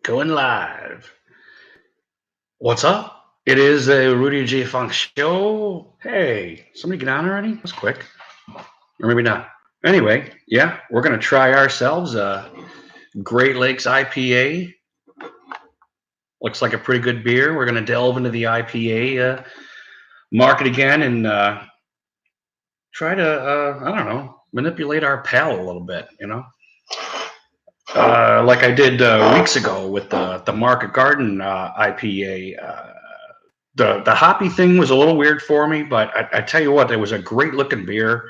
Going live. What's up? It is a Rudy J. Funk show. Hey, somebody get on already? That's quick. Or maybe not. Anyway, yeah, we're going to try ourselves a Great Lakes IPA. Looks like a pretty good beer. We're going to delve into the IPA market again and try to, I don't know, manipulate our palate a little bit, you know? Like I did weeks ago with the Market Garden IPA. The hoppy thing was a little weird for me, but I tell you what, it was a great looking beer.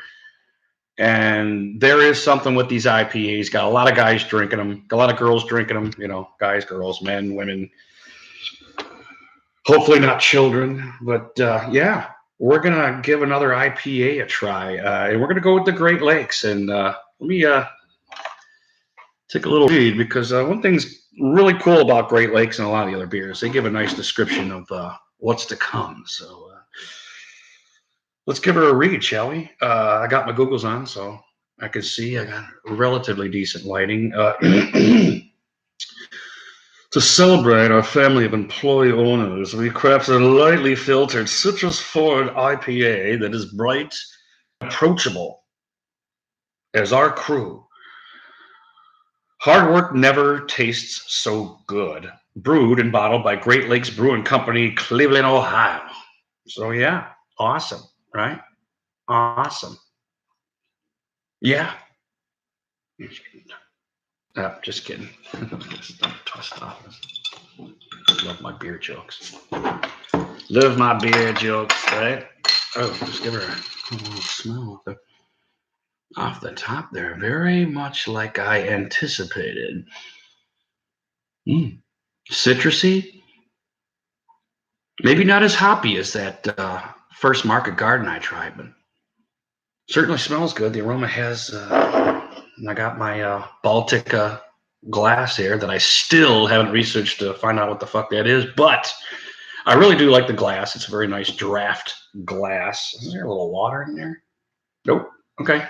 And there is something with these IPAs. Got a lot of guys drinking them, got a lot of girls drinking them. You know, guys, girls, men, women. Hopefully not children, but yeah, we're gonna give another IPA a try, and we're gonna go with the Great Lakes. And let me take a little read because one thing's really cool about Great Lakes and a lot of the other beers, they give a nice description of what's to come. So let's give her a read, shall we? I got my Googles on, so I can see. I got relatively decent lighting. To celebrate our family of employee owners, we crafted a lightly filtered citrus-forward IPA that is bright, approachable as our crew. Hard work never tastes so good. Brewed and bottled by Great Lakes Brewing Company, Cleveland, Ohio. So yeah, awesome, right? Awesome. Yeah. Just kidding. Just don't twist off. Love my beer jokes. Love my beer jokes, right? Oh, just give her a little smell off the top there. Very much like I anticipated. Citrusy. Maybe not as hoppy as that first Market Garden I tried, but certainly smells good. The aroma has... I got my Baltic glass here that I still haven't researched to find out what the fuck that is, but I really do like the glass. It's a very nice draft glass. Is there a little water in there? Nope. Okay.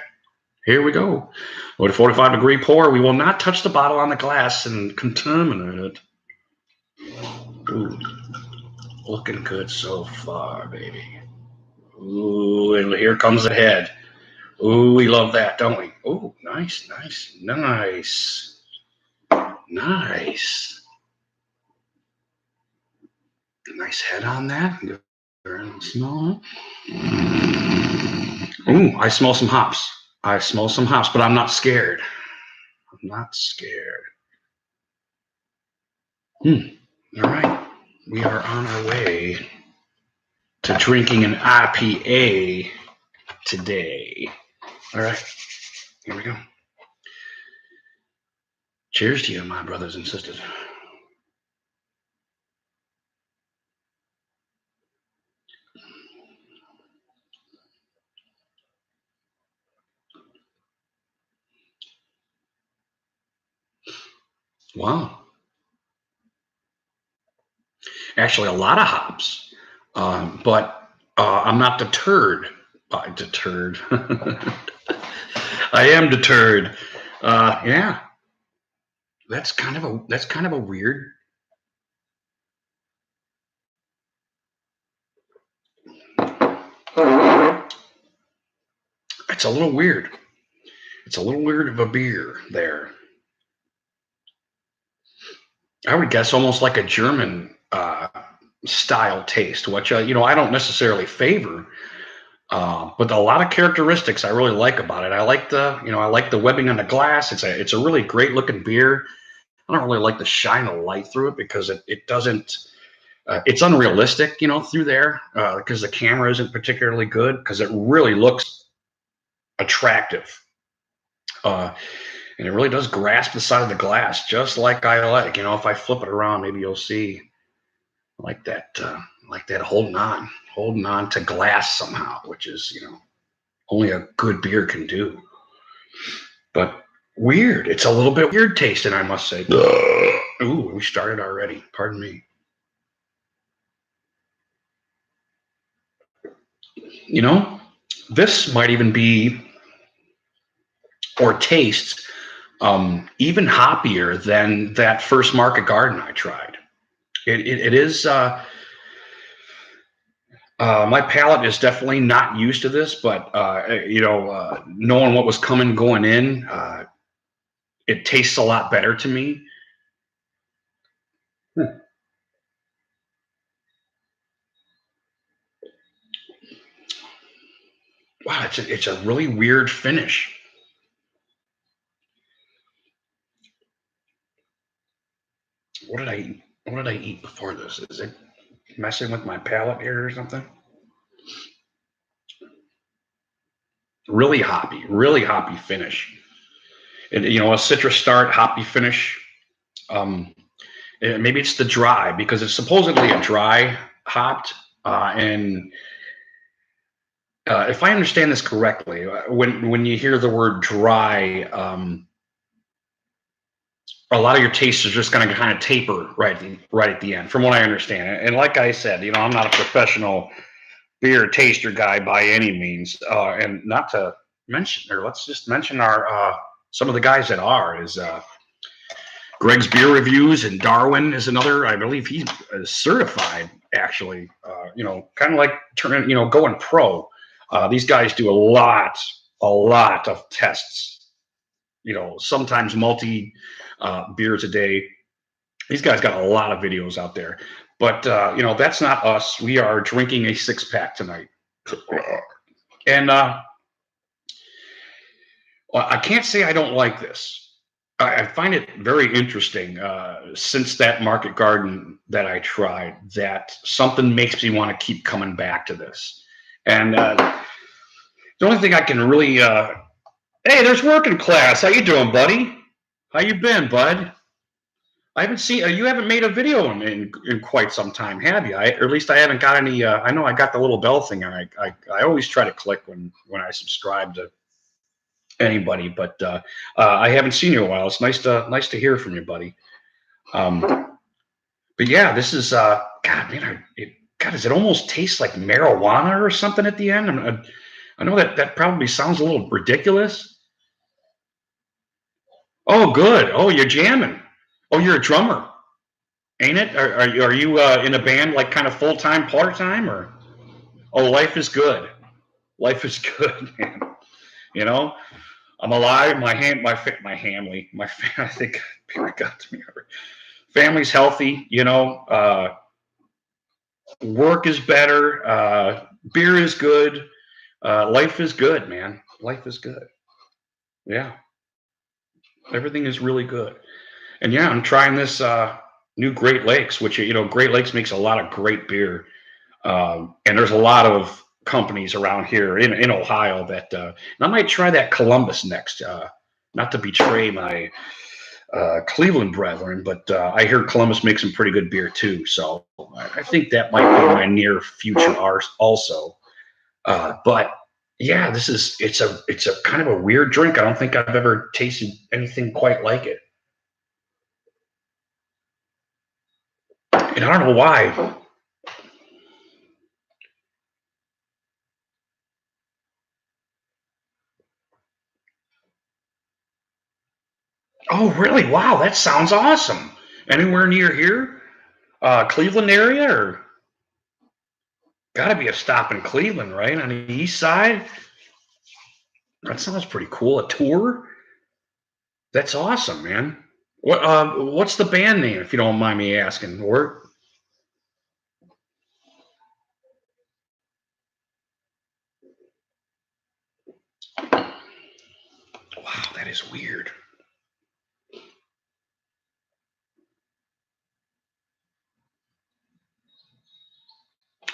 Here we go. With a 45-degree pour, we will not touch the bottle on the glass and contaminate it. Ooh. Looking good so far, baby. Ooh, and here comes the head. Ooh, we love that, don't we? Ooh, nice, nice, nice. Nice. Nice head on that. Give her a smell. Ooh, I smell some hops. I smell some hops, but I'm not scared. I'm not scared. All right. We are on our way to drinking an IPA today. All right. Here we go. Cheers to you, my brothers and sisters. Wow. Actually, a lot of hops, but I'm not deterred. Deterred. I am deterred. Yeah, that's kind of a weird. It's a little weird. It's a little weird of a beer there. I would guess almost like a German style taste, which I don't necessarily favor, but a lot of characteristics I really like about it. I like the webbing on the glass. It's a really great looking beer. I don't really like the shine of light through it because it doesn't. It's unrealistic, through there because the camera isn't particularly good because it really looks attractive. And it really does grasp the side of the glass just like I like. If I flip it around, maybe you'll see like that holding on to glass somehow, which is only a good beer can do. But weird. It's a little bit weird tasting, I must say. Ooh, we started already. Pardon me. This might even be or taste even hoppier than that first Market Garden I tried. It is. My palate is definitely not used to this, but knowing what was coming going in, it tastes a lot better to me. Hmm. Wow, it's a really weird finish. What did I eat? What did I eat before this? Is it messing with my palate here or something? Really hoppy finish. And a citrus start, hoppy finish. Um, Maybe it's the dry because it's supposedly a dry hopped, and if I understand this correctly, when you hear the word dry, a lot of your tastes are just going to kind of taper right at the end, from what I understand. And like I said, I'm not a professional beer taster guy by any means, and not to mention, or let's just mention our some of the guys that are is Greg's Beer Reviews, and Darwin is another. I believe he's certified, actually. Kind of like going pro. These guys do a lot of tests. Sometimes multi beers a day. These guys got a lot of videos out there. But that's not us. We are drinking a 6-pack tonight, and well, I can't say I don't like this. I find it very interesting since that Market Garden that I tried, that something makes me want to keep coming back to this. And the only thing I can really, hey, there's Working Class. How you doing, buddy? How you been, bud? I haven't seen you haven't made a video in quite some time, have you? Or at least I haven't got any. I know I got the little bell thing, and I always try to click when I subscribe to anybody, but I haven't seen you in a while. It's nice to hear from you, buddy. But yeah, this is God, man. God, does it almost taste like marijuana or something at the end? I know that probably sounds a little ridiculous. Oh, good. Oh, you're jamming. Oh, you're a drummer, ain't it? Are you in a band, like kind of full time, part time, or? Oh, life is good. Life is good, man. You know, I'm alive. My family, I think people got to me. Family's healthy. Work is better. Beer is good. Life is good, man. Life is good. Yeah, everything is really good. And yeah, I'm trying this new Great Lakes, which Great Lakes makes a lot of great beer. And there's a lot of companies around here in Ohio that and I might try that Columbus next. Not to betray my Cleveland brethren, but I hear Columbus makes some pretty good beer too. So I think that might be my near future also. But yeah, it's a kind of a weird drink. I don't think I've ever tasted anything quite like it, and I don't know why. Oh, really? Wow, that sounds awesome. Anywhere near here, Cleveland area, or got to be a stop in Cleveland, right on the east side. That sounds pretty cool. A tour? That's awesome, man. What's the band name, if you don't mind me asking? Or wow, that is weird.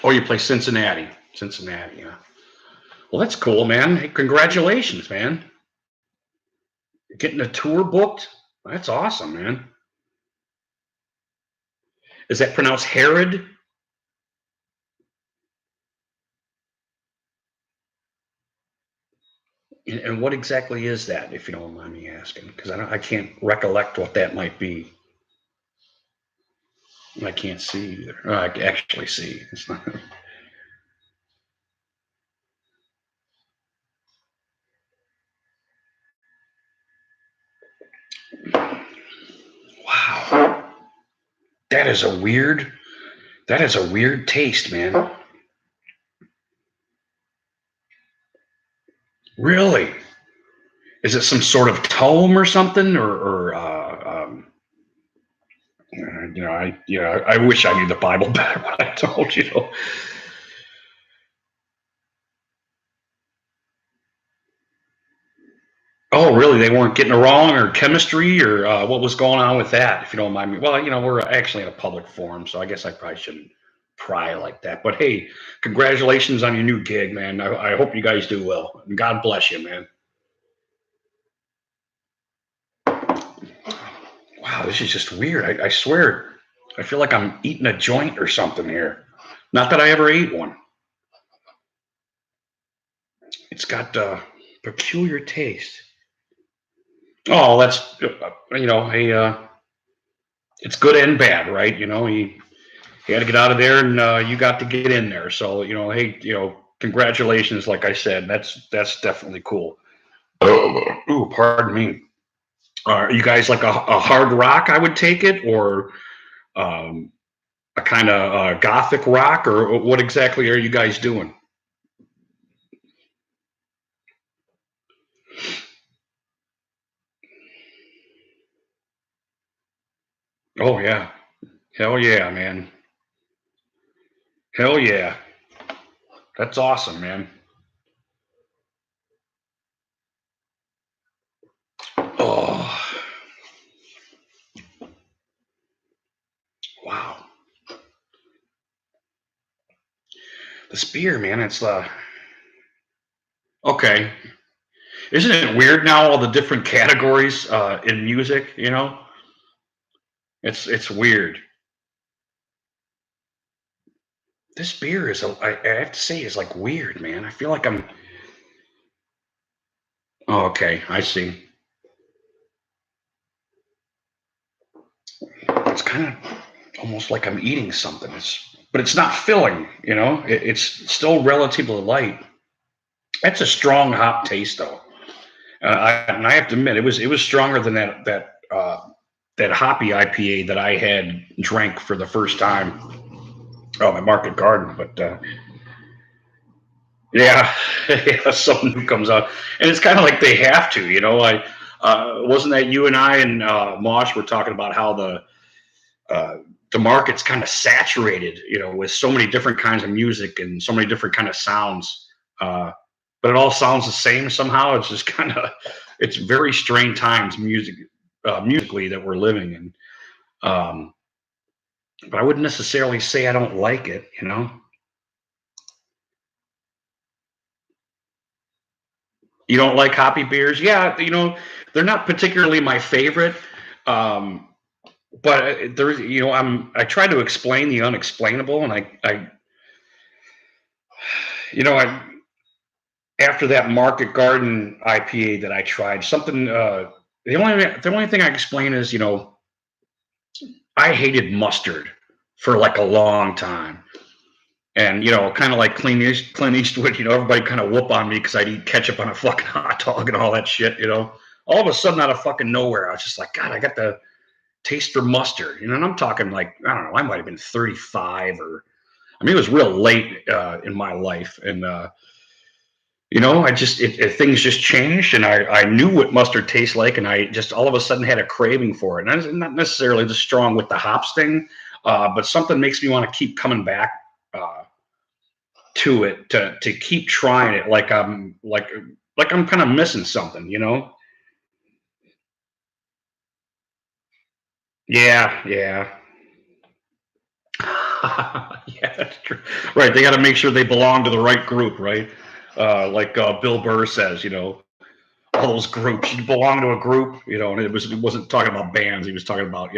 Oh, you play Cincinnati. Cincinnati, yeah. Well, that's cool, man. Hey, congratulations, man. Getting a tour booked. That's awesome, man. Is that pronounced Herod? And what exactly is that, if you don't mind me asking? Because I can't recollect what that might be. I can't see either. Oh, I can actually see. It's not, That is a weird. That is a weird taste, man. Really? Is it some sort of tome or something, I wish I knew the Bible better, but I don't. Oh, really? They weren't getting along, or chemistry, or what was going on with that? If you don't mind me. Well, we're actually in a public forum, so I guess I probably shouldn't pry like that. But hey, congratulations on your new gig, man. I hope you guys do well, and God bless you, man. Wow, this is just weird. I swear, I feel like I'm eating a joint or something here. Not that I ever ate one. It's got peculiar taste. Oh, that's hey, it's good and bad, right? You had to get out of there, and you got to get in there. So hey, congratulations. Like I said, that's definitely cool. Ooh, pardon me. Are you guys like a hard rock? I would take it, or um, a kind of gothic rock, or what exactly are you guys doing? Oh yeah, hell yeah, man. Hell yeah, that's awesome, man. Oh wow, this beer, man. It's okay. Isn't it weird now? All the different categories in music. It's weird. This beer is, I have to say, is like weird, man. I feel like I'm. Oh, okay, I see. It's kind of almost like I'm eating something. But it's not filling. It's still relatively light. That's a strong hop taste, though. And I have to admit, it was stronger than that hoppy IPA that I had drank for the first time. Oh, my Market Garden, but yeah, yeah, something new comes out, and it's kind of like they have to. I wasn't that you and I and Mosh were talking about how uh, the market's kind of saturated, with so many different kinds of music and so many different kind of sounds. Uh, but it all sounds the same somehow. It's just it's very strange times musically that we're living in. Um, but I wouldn't necessarily say I don't like it. You don't like hoppy beers? Yeah, they're not particularly my favorite. Um, but there's, I try to explain the unexplainable, and I after that Market Garden IPA that I tried, something the only thing I explain is, I hated mustard for like a long time. And kind of like Clint Eastwood, everybody kind of whoop on me because I'd eat ketchup on a fucking hot dog and all that shit. All of a sudden, out of fucking nowhere, I was just like, God, I got the taste for mustard. And I'm talking like, I don't know, I might have been 35, or I mean, it was real late in my life, and I just things just changed, and I knew what mustard tastes like, and I just all of a sudden had a craving for it. And it's not necessarily just strong with the hops thing, but something makes me want to keep coming back. To it to keep trying it, like I'm kind of missing something. Yeah, yeah. Yeah, that's true. Right, they got to make sure they belong to the right group, right? Like Bill Burr says, all those groups, you belong to a group, and it wasn't talking about bands. He was talking about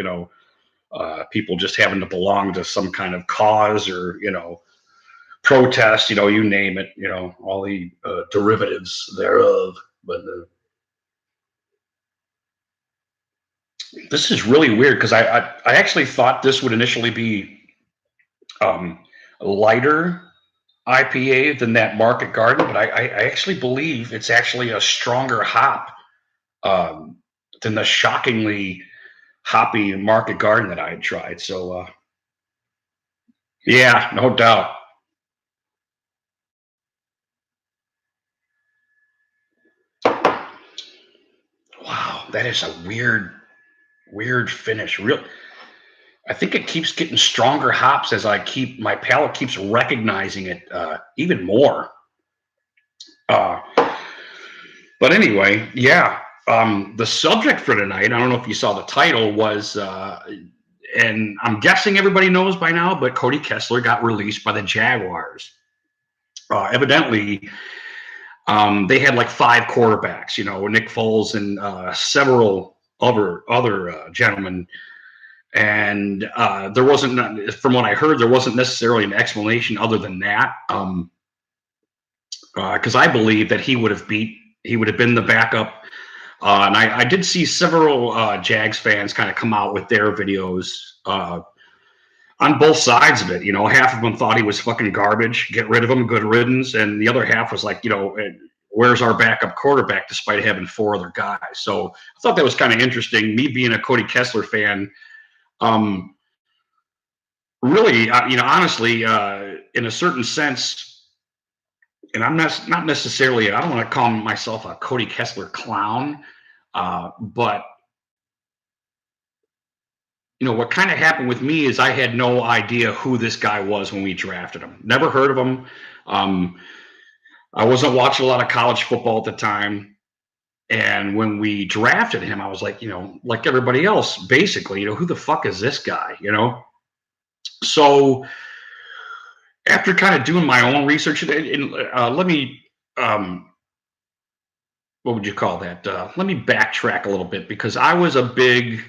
people just having to belong to some kind of cause, or protest, you name it, all the derivatives thereof. But this is really weird because I actually thought this would initially be um, lighter IPA than that Market Garden, but I actually believe it's actually a stronger hop, um, than the shockingly hoppy market garden that I had tried. So yeah, no doubt. Wow, that is a weird finish. Real, I think it keeps getting stronger hops as I keep my palate keeps recognizing it even more. Uh, but anyway, yeah. The subject for tonight, I don't know if you saw the title, was, and I'm guessing everybody knows by now, but Cody Kessler got released by the Jaguars. Evidently, they had like five quarterbacks, Nick Foles and several other gentlemen. And there wasn't, from what I heard, there wasn't necessarily an explanation other than that. Because I believe that he would have been the backup. And I did see several Jags fans kind of come out with their videos on both sides of it. Half of them thought he was fucking garbage, get rid of him, good riddance, and the other half was like, where's our backup quarterback despite having four other guys? So I thought that was kind of interesting. Me being a Cody Kessler fan, really, honestly, in a certain sense, and I'm not necessarily, I don't want to call myself a Cody Kessler clown, but what kind of happened with me is I had no idea who this guy was when we drafted him. Never heard of him. I wasn't watching a lot of college football at the time. And when we drafted him, I was like, like everybody else, basically, who the fuck is this guy, So after kind of doing my own research, and let me, what would you call that? Let me backtrack a little bit because I was a big,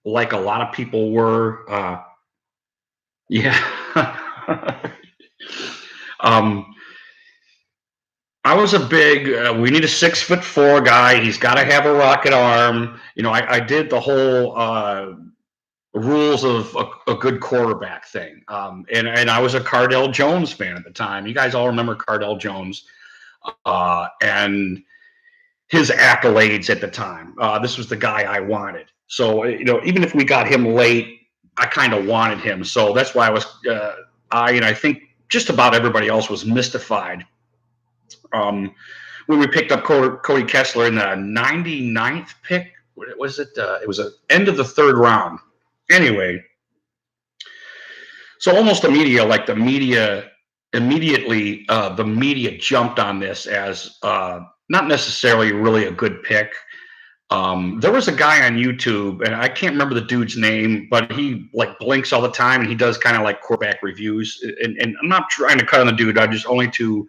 like a lot of people were, yeah. um, I was a big, we need a 6'4" guy. He's got to have a rocket arm. I did the whole rules of a good quarterback thing. And I was a Cardell Jones fan at the time. You guys all remember Cardell Jones and his accolades at the time. This was the guy I wanted. So, even if we got him late, I kind of wanted him. So that's why I was, and I think just about everybody else was mystified when we picked up Cody Kessler in the 99th pick. What was it? It was the end of the third round. Anyway, so almost immediately, the media jumped on this as not necessarily really a good pick. There was a guy on YouTube, and I can't remember the dude's name, but he like blinks all the time, and he does kind of like quarterback reviews. And I'm not trying to cut on the dude. I just only to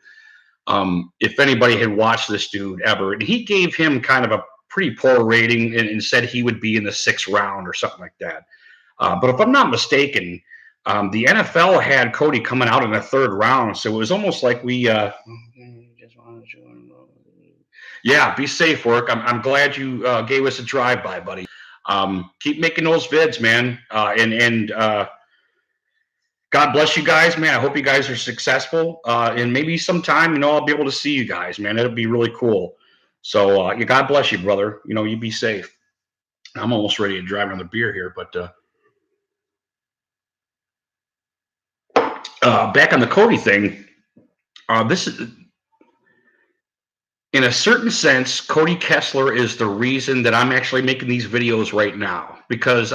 if anybody had watched this dude ever, and he gave him kind of a pretty poor rating and said he would be in the 6th round or something like that. But if I'm not mistaken, the NFL had Cody coming out in the 3rd round, so it was almost like we. Yeah, be safe, work. I'm glad you gave us a drive-by, buddy. Keep making those vids, man, and God bless you guys, man. I hope you guys are successful. And maybe sometime, I'll be able to see you guys, man. It'll be really cool. So, God bless you, brother. You be safe. I'm almost ready to drive another beer here, but back on the Cody thing, this is, in a certain sense, Cody Kessler is the reason that I'm actually making these videos right now, because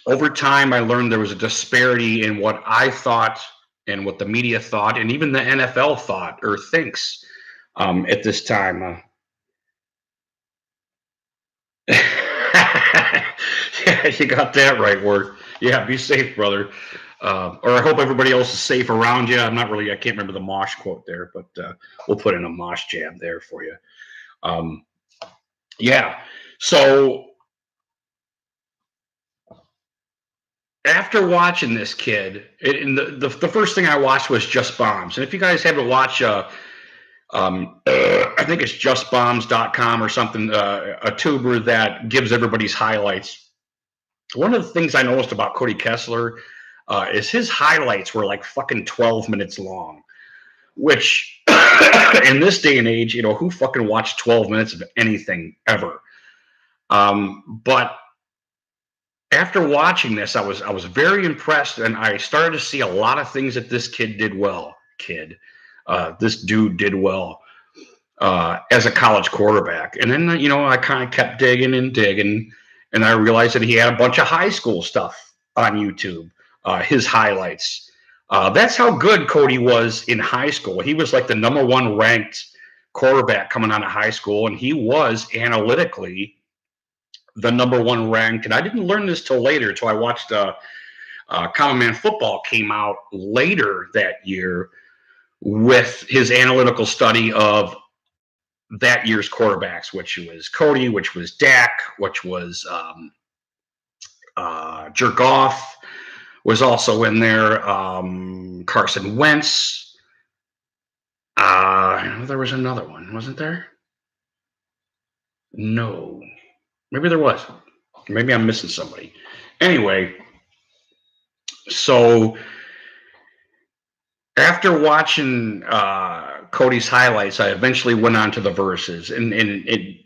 over time, I learned there was a disparity in what I thought and what the media thought, and even the NFL thought or thinks at this time. Yeah, you got that right, Ward. Yeah, be safe, brother. Or I hope everybody else is safe around you. I can't remember the Mosh quote there, but we'll put in a Mosh jab there for you. Yeah. So after watching this kid, the first thing I watched was Just Bombs. And if you guys haven't watched, I think it's justbombs.com or something, a tuber that gives everybody's highlights. One of the things I noticed about Cody Kessler is his highlights were like fucking 12 minutes long, which in this day and age, who fucking watched 12 minutes of anything ever? But after watching this, I was very impressed, and I started to see a lot of things that this kid did well. This dude did well as a college quarterback. And then I kind of kept digging and digging, and I realized that he had a bunch of high school stuff on YouTube, his highlights. That's how good Cody was in high school. He was like the number one ranked quarterback coming out of high school, and he was analytically the number one ranked. And I didn't learn this till later, till I watched Common Man Football came out later that year with his analytical study of that year's quarterbacks, which was Cody, which was Dak, which was Jergoff was also in there. Carson Wentz. There was another one, wasn't there? No, maybe there was. Maybe I'm missing somebody. Anyway, so after watching Cody's highlights, I eventually went on to the verses, and it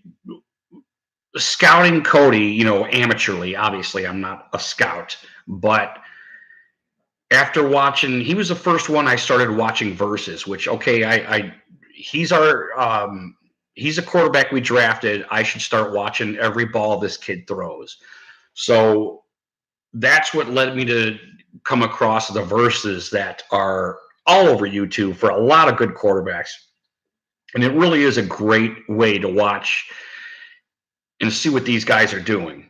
scouting Cody, amateurly. Obviously, I'm not a scout, but after watching, he was the first one I started watching verses. Which he's he's a quarterback we drafted. I should start watching every ball this kid throws. So that's what led me to come across the verses that are all over YouTube for a lot of good quarterbacks. And it really is a great way to watch and see what these guys are doing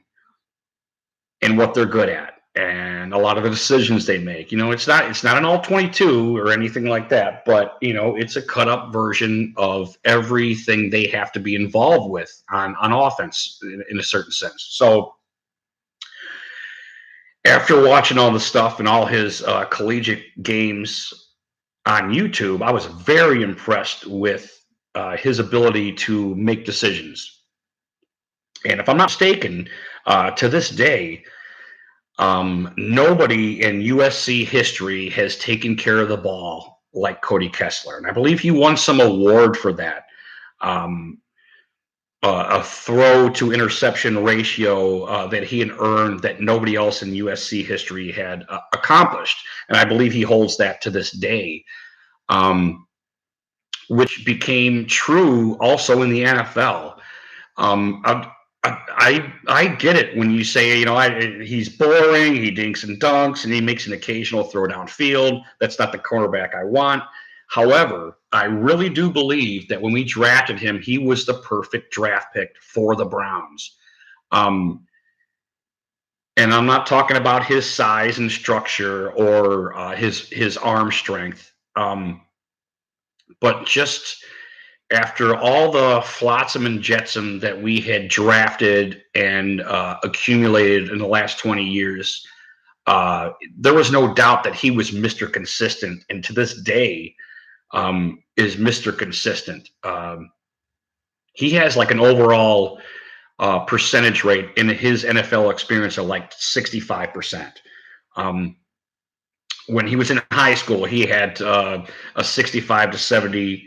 and what they're good at and a lot of the decisions they make. It's not an all 22 or anything like that, but it's a cut up version of everything they have to be involved with on offense in a certain sense. So after watching all the stuff and all his collegiate games on YouTube, I was very impressed with his ability to make decisions. And if I'm not mistaken, to this day, nobody in USC history has taken care of the ball like Cody Kessler. And I believe he won some award for that. A throw to interception ratio that he had earned that nobody else in USC history had accomplished. And I believe he holds that to this day, which became true also in the NFL. I get it when you say, he's boring, he dinks and dunks, and he makes an occasional throw downfield. That's not the cornerback I want. However, I really do believe that when we drafted him, he was the perfect draft pick for the Browns. And I'm not talking about his size and structure or his arm strength, but just after all the flotsam and jetsam that we had drafted and accumulated in the last 20 years, there was no doubt that he was Mr. Consistent, and to this day is Mr. Consistent. He has like an overall percentage rate in his NFL experience of like 65%. When he was in high school, he had a 65 to 70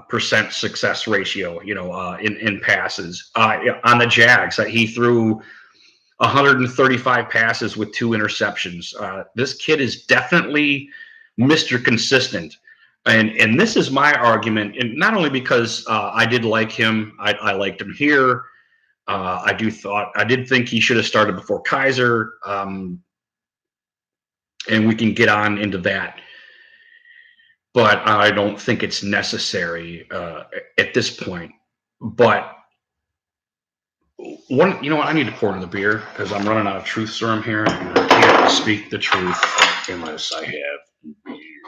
percent success ratio, in passes. On the Jags, he threw 135 passes with 2 interceptions. This kid is definitely Mr. Consistent. And this is my argument, and not only because I did like him, I liked him here. I did think he should have started before Kaiser, and we can get on into that. But I don't think it's necessary at this point. But one, what? I need to pour in the beer because I'm running out of truth serum here, and I can't speak the truth unless I have beer.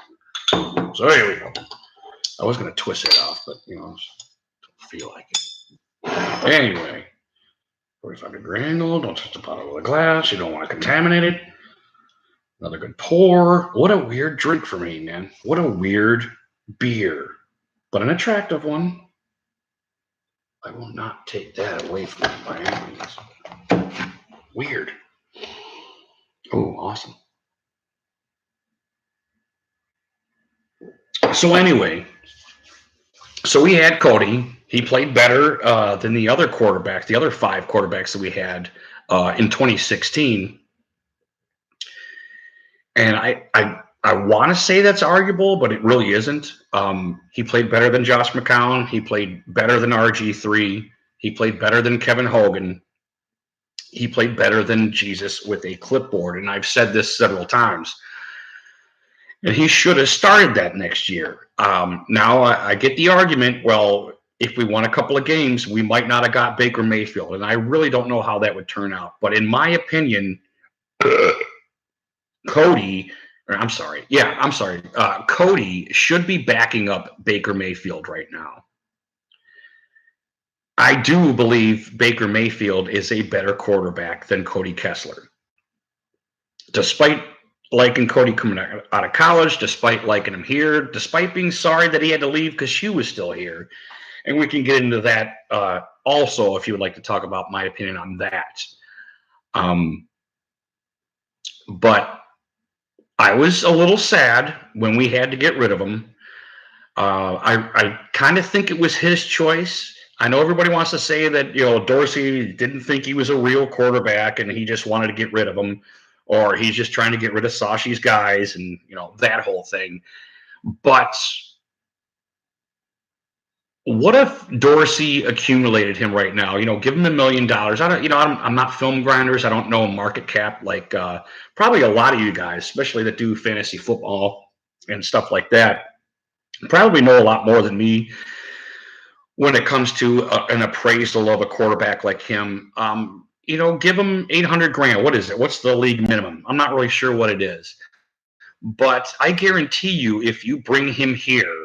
So here we go. I was going to twist it off, but don't feel like it. Anyway, 45-degree angle. Don't touch the bottom of the glass. You don't want to contaminate it. Another good pour. What a weird drink for me, man. What a weird beer, but an attractive one. I will not take that away from you by any means. Weird. Oh, awesome. So anyway, so we had Cody. He played better than the other quarterbacks, the other 5 quarterbacks that we had in 2016. And I want to say that's arguable, but it really isn't. He played better than Josh McCown. He played better than RG3. He played better than Kevin Hogan. He played better than Jesus with a clipboard. And I've said this several times. And he should have started that next year. Now I get the argument, well, if we won a couple of games, we might not have got Baker Mayfield. And I really don't know how that would turn out. But in my opinion, Cody should be backing up Baker Mayfield right now. I do believe Baker Mayfield is a better quarterback than Cody Kessler. Despite liking Cody coming out of college, despite liking him here, despite being sorry that he had to leave because Hugh was still here. And we can get into that also if you would like to talk about my opinion on that. But I was a little sad when we had to get rid of him. I kind of think it was his choice. I know everybody wants to say that, Dorsey didn't think he was a real quarterback and he just wanted to get rid of him, or he's just trying to get rid of Saushi's guys and, that whole thing. But what if Dorsey accumulated him right now? Give him $1 million. I'm not film grinders. I don't know market cap like probably a lot of you guys, especially that do fantasy football and stuff like that, probably know a lot more than me when it comes to an appraisal of a quarterback like him. Give him $800,000. What is it? What's the league minimum? I'm not really sure what it is, but I guarantee you, if you bring him here,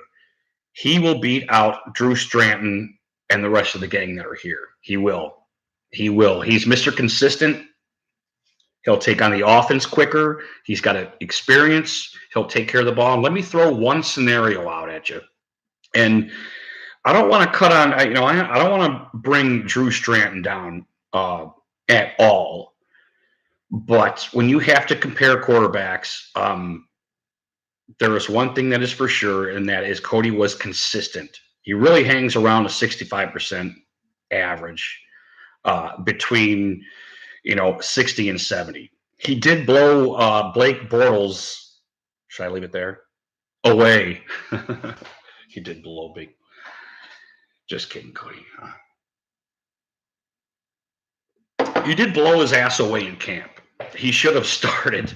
he will beat out Drew Stanton and the rest of the gang that are here. He will. He's Mr. Consistent. He'll take on the offense quicker. He's got experience. He'll take care of the ball. And let me throw one scenario out at you. And I don't want to cut on, I don't want to bring Drew Stanton down at all. But when you have to compare quarterbacks, there is one thing that is for sure, and that is Cody was consistent. He really hangs around a 65% average between, 60 and 70. He did blow Blake Bortles. Should I leave it there? Away. He did blow big. Just kidding, Cody. You did blow his ass away in camp. He should have started.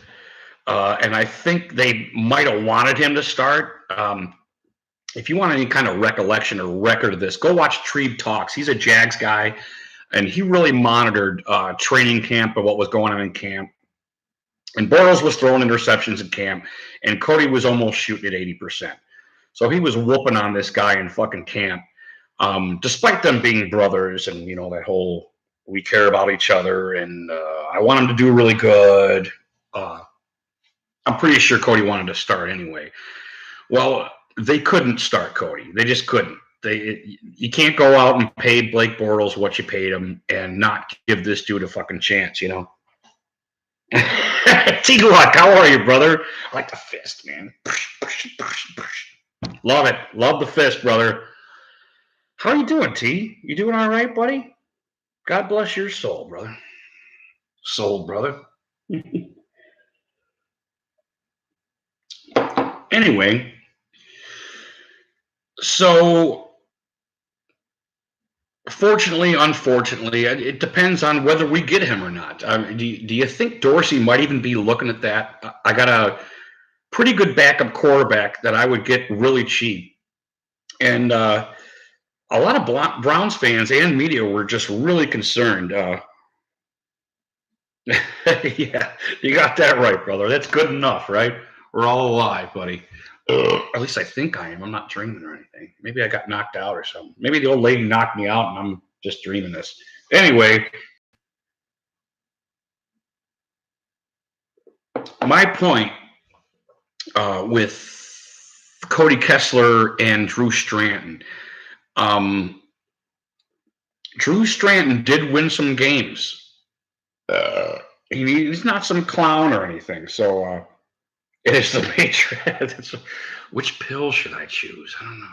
And I think they might have wanted him to start. If you want any kind of recollection or record of this, go watch Trebe Talks. He's a Jags guy, and he really monitored training camp and what was going on in camp. And Bortles was throwing interceptions in camp, and Cody was almost shooting at 80%. So he was whooping on this guy in fucking camp, despite them being brothers and, that whole we care about each other, and I want him to do really good. I'm pretty sure Cody wanted to start anyway. Well, they couldn't start Cody. They just couldn't. You can't go out and pay Blake Bortles what you paid him and not give this dude a fucking chance, T-Luck, how are you, brother? I like the fist, man. Love it. Love the fist, brother. How are you doing, T? You doing all right, buddy? God bless your soul, brother. Soul, brother. Anyway, so fortunately, unfortunately, it depends on whether we get him or not. Do you think Dorsey might even be looking at that? I got a pretty good backup quarterback that I would get really cheap. And a lot of Browns fans and media were just really concerned. Yeah, you got that right, brother. That's good enough, right? We're all alive, buddy. At least I think I am. I'm not dreaming or anything. Maybe I got knocked out or something. Maybe the old lady knocked me out and I'm just dreaming this. Anyway, my point with Cody Kessler and Drew Stanton. Drew Stanton did win some games. He's not some clown or anything. So it is the Patriots. Which pill should I choose? I don't know.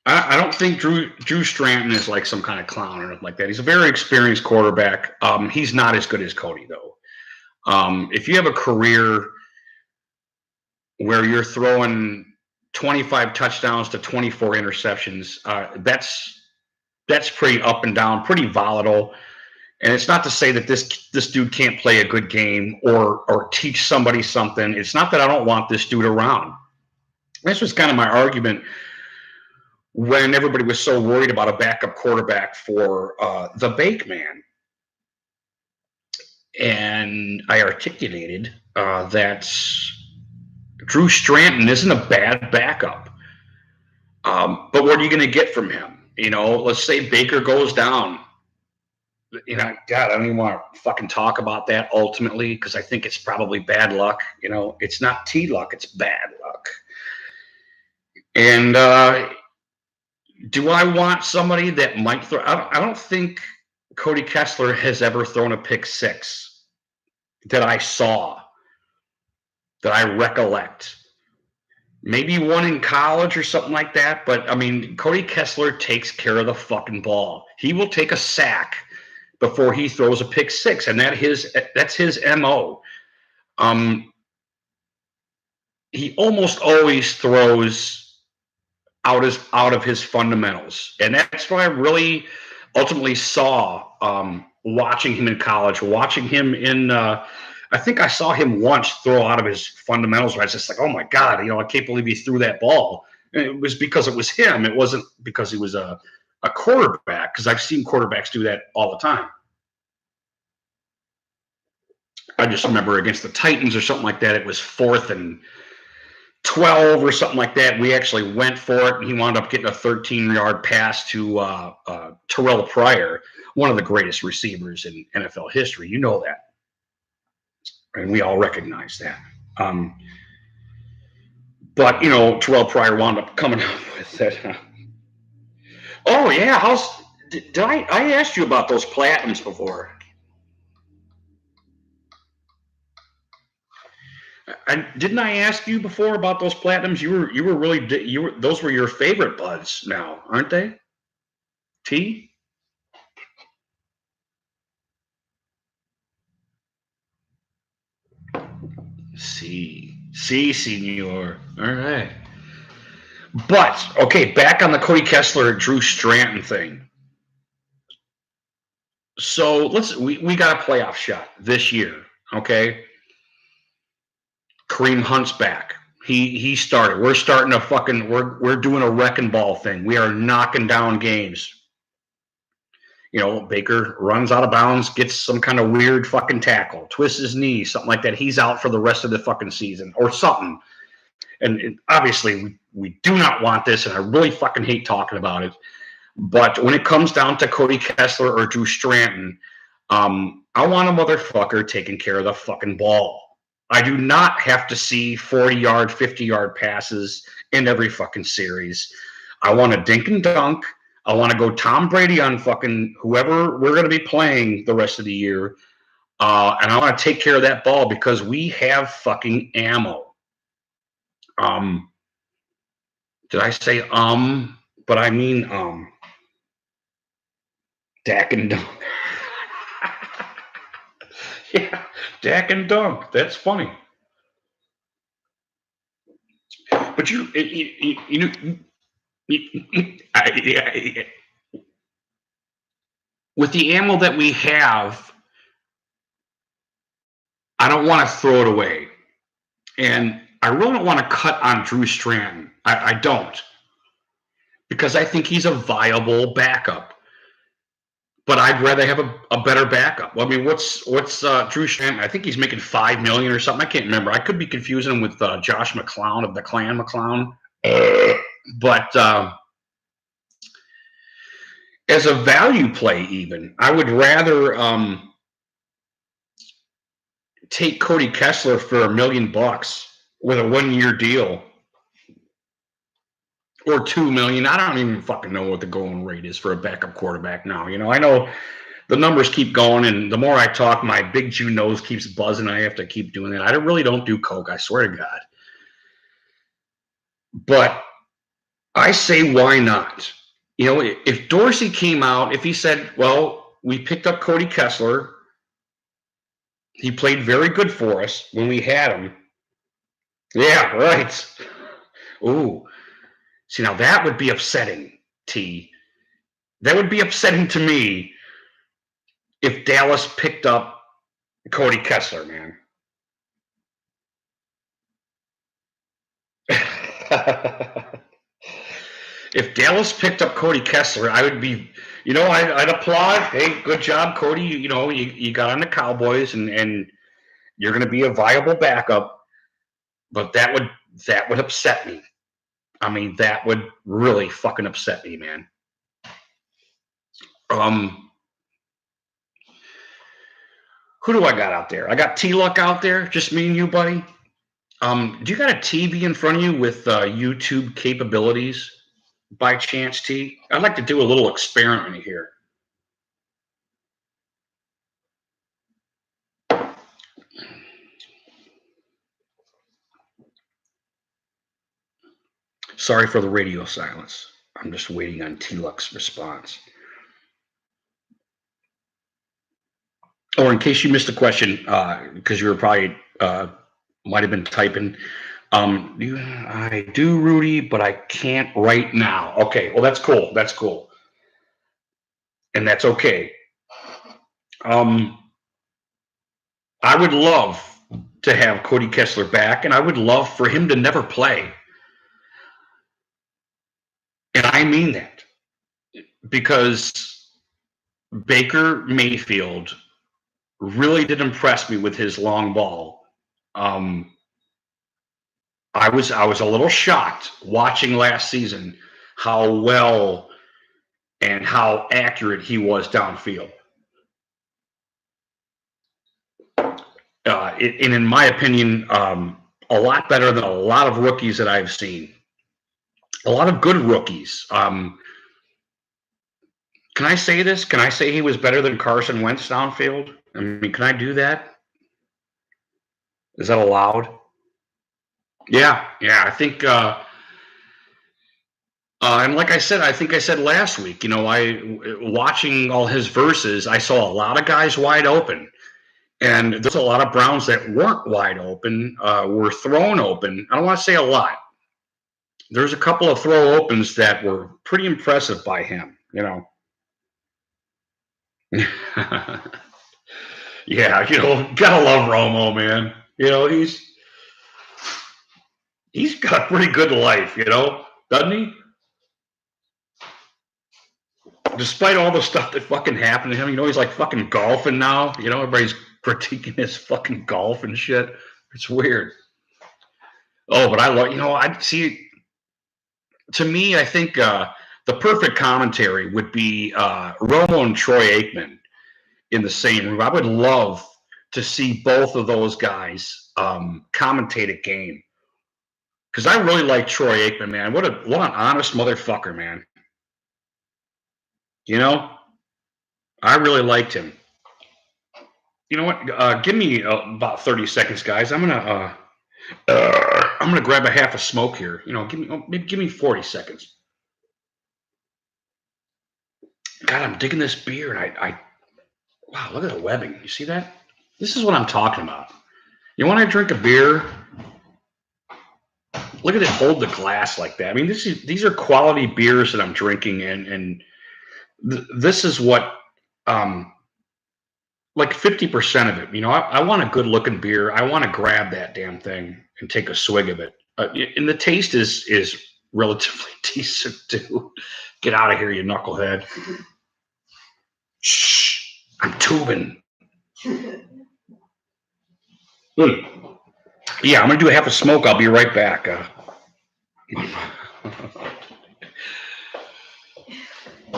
I don't think Drew Stanton is like some kind of clown or anything like that. He's a very experienced quarterback. He's not as good as Cody though. If you have a career where you're throwing 25 touchdowns to 24 interceptions, that's pretty up and down, pretty volatile. And it's not to say that this dude can't play a good game or teach somebody something. It's not that I don't want this dude around. This was kind of my argument when everybody was so worried about a backup quarterback for the Bake Man. And I articulated that Drew Stanton isn't a bad backup. But what are you going to get from him? Let's say Baker goes down. God, I don't even want to fucking talk about that ultimately because I think it's probably bad luck. It's not T luck, it's bad luck. And do I want somebody that might throw? I don't think Cody Kessler has ever thrown a pick six that I saw, that I recollect. Maybe one in college or something like that. But I mean, Cody Kessler takes care of the fucking ball. He will take a sack before he throws a pick six, and that's his MO. He almost always throws out of his fundamentals, and that's what I really ultimately saw watching him in college, watching him in. I think I saw him once throw out of his fundamentals where I was just like, oh my God, I can't believe he threw that ball. And it was because it was him. It wasn't because he was a quarterback, because I've seen quarterbacks do that all the time. I just remember against the Titans or something like that, it was 4th and 12 or something like that. We actually went for it, and he wound up getting a 13-yard pass to Terrell Pryor, one of the greatest receivers in NFL history. You know that. And we all recognize that. But, Terrell Pryor wound up coming up with it. Oh, yeah. Did I asked you about those platinums before? Didn't I ask you before about those platinums? Those were your favorite buds now, aren't they? T? C, senor. All right. But okay, back on the Cody Kessler, Drew Stanton thing. So we got a playoff shot this year. Okay. Kareem Hunt's back. He started. We're starting we're doing a wrecking ball thing. We are knocking down games. Baker runs out of bounds, gets some kind of weird fucking tackle, twists his knee, something like that. He's out for the rest of the fucking season or something. And obviously, we do not want this, and I really fucking hate talking about it. But when it comes down to Cody Kessler or Drew Stanton, I want a motherfucker taking care of the fucking ball. I do not have to see 40-yard, 50-yard passes in every fucking series. I want a dink and dunk. I want to go Tom Brady on fucking whoever we're going to be playing the rest of the year. And I want to take care of that ball because we have fucking ammo. Did I say but I mean Dak and dunk. Yeah, Dak and dunk. That's funny. But with the ammo that we have, I don't want to throw it away. And I really don't want to cut on Drew Stanton. I don't. Because I think he's a viable backup. But I'd rather have a better backup. I mean, what's Drew Stanton? I think he's making $5 million or something. I can't remember. I could be confusing him with Josh McClown of the Clan McClown. But as a value play, even I would rather take Cody Kessler for $1 million with a 1-year deal. Or $2 million. I don't even fucking know what the going rate is for a backup quarterback now. I know the numbers keep going, and the more I talk, my big Jew nose keeps buzzing. I have to keep doing that. I really don't do coke. I swear to God. But I say, why not? You know, if Dorsey came out, if he said, well, we picked up Cody Kessler, he played very good for us when we had him. Yeah, right. Ooh, see, now that would be upsetting, T. That would be upsetting to me if Dallas picked up Cody Kessler, man. If Dallas picked up Cody Kessler, I would be, I'd applaud. Hey, good job, Cody. You got on the Cowboys, and you're going to be a viable backup. But that would upset me. I mean, that would really fucking upset me, man. Who do I got out there? I got T-Luck out there, just me and you, buddy. Do you got a TV in front of you with YouTube capabilities by chance, T? I'd like to do a little experiment here. Sorry for the radio silence. I'm just waiting on T-Luck's response. Or in case you missed the question, because you were probably might have been typing. I do, Rudy, but I can't right now. Okay, well that's cool. That's cool, and that's okay. I would love to have Cody Kessler back, and I would love for him to never play. And I mean that because Baker Mayfield really did impress me with his long ball. I was a little shocked watching last season how well and how accurate he was downfield. And in my opinion, a lot better than a lot of rookies that I've seen. A lot of good rookies. Can I say this? Can I say he was better than Carson Wentz downfield? I mean, can I do that? Is that allowed? Yeah. I think, and like I said, I think I said last week, watching all his verses, I saw a lot of guys wide open. And there's a lot of Browns that weren't wide open, were thrown open. I don't want to say a lot. There's a couple of throw opens that were pretty impressive by him, Yeah, gotta love Romo, man. He's got a pretty good life, doesn't he? Despite all the stuff that fucking happened to him, he's like fucking golfing now. Everybody's critiquing his fucking golf and shit. It's weird. Oh, but I love, I see. To me, I think the perfect commentary would be Romo and Troy Aikman in the same room. I would love to see both of those guys commentate a game because I really like Troy Aikman, man. What an honest motherfucker, man. I really liked him. You know what? Give me about 30 seconds, guys. I'm gonna grab a half a smoke here. Give me 40 seconds. God, I'm digging this beer, and I wow, look at the webbing. You see that? This is what I'm talking about. You want to drink a beer? Look at it hold the glass like that. I mean, these are quality beers that I'm drinking, and this is what like 50% of it. I want a good looking beer. I want to grab that damn thing and take a swig of it. And the taste is relatively decent too. Get out of here, you knucklehead. Shh, I'm tubing. Yeah, I'm gonna do a half a smoke. I'll be right back.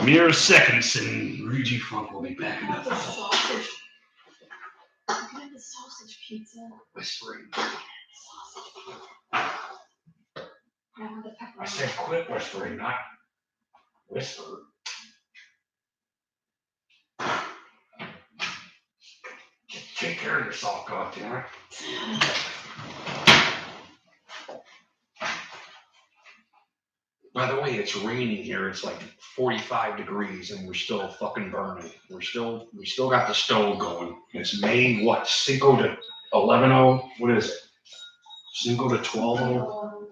Mere seconds, and Luigi Funk will be back. Look at the sausage pizza. Whispering. I said quit whispering, not whisper. Take care of yourself, goddammit. By the way, it's raining here. It's like 45 degrees, and we're still fucking burning. We still got the stove going. It's May what? Cinco to 11:00. What is it? Cinco to 12:00.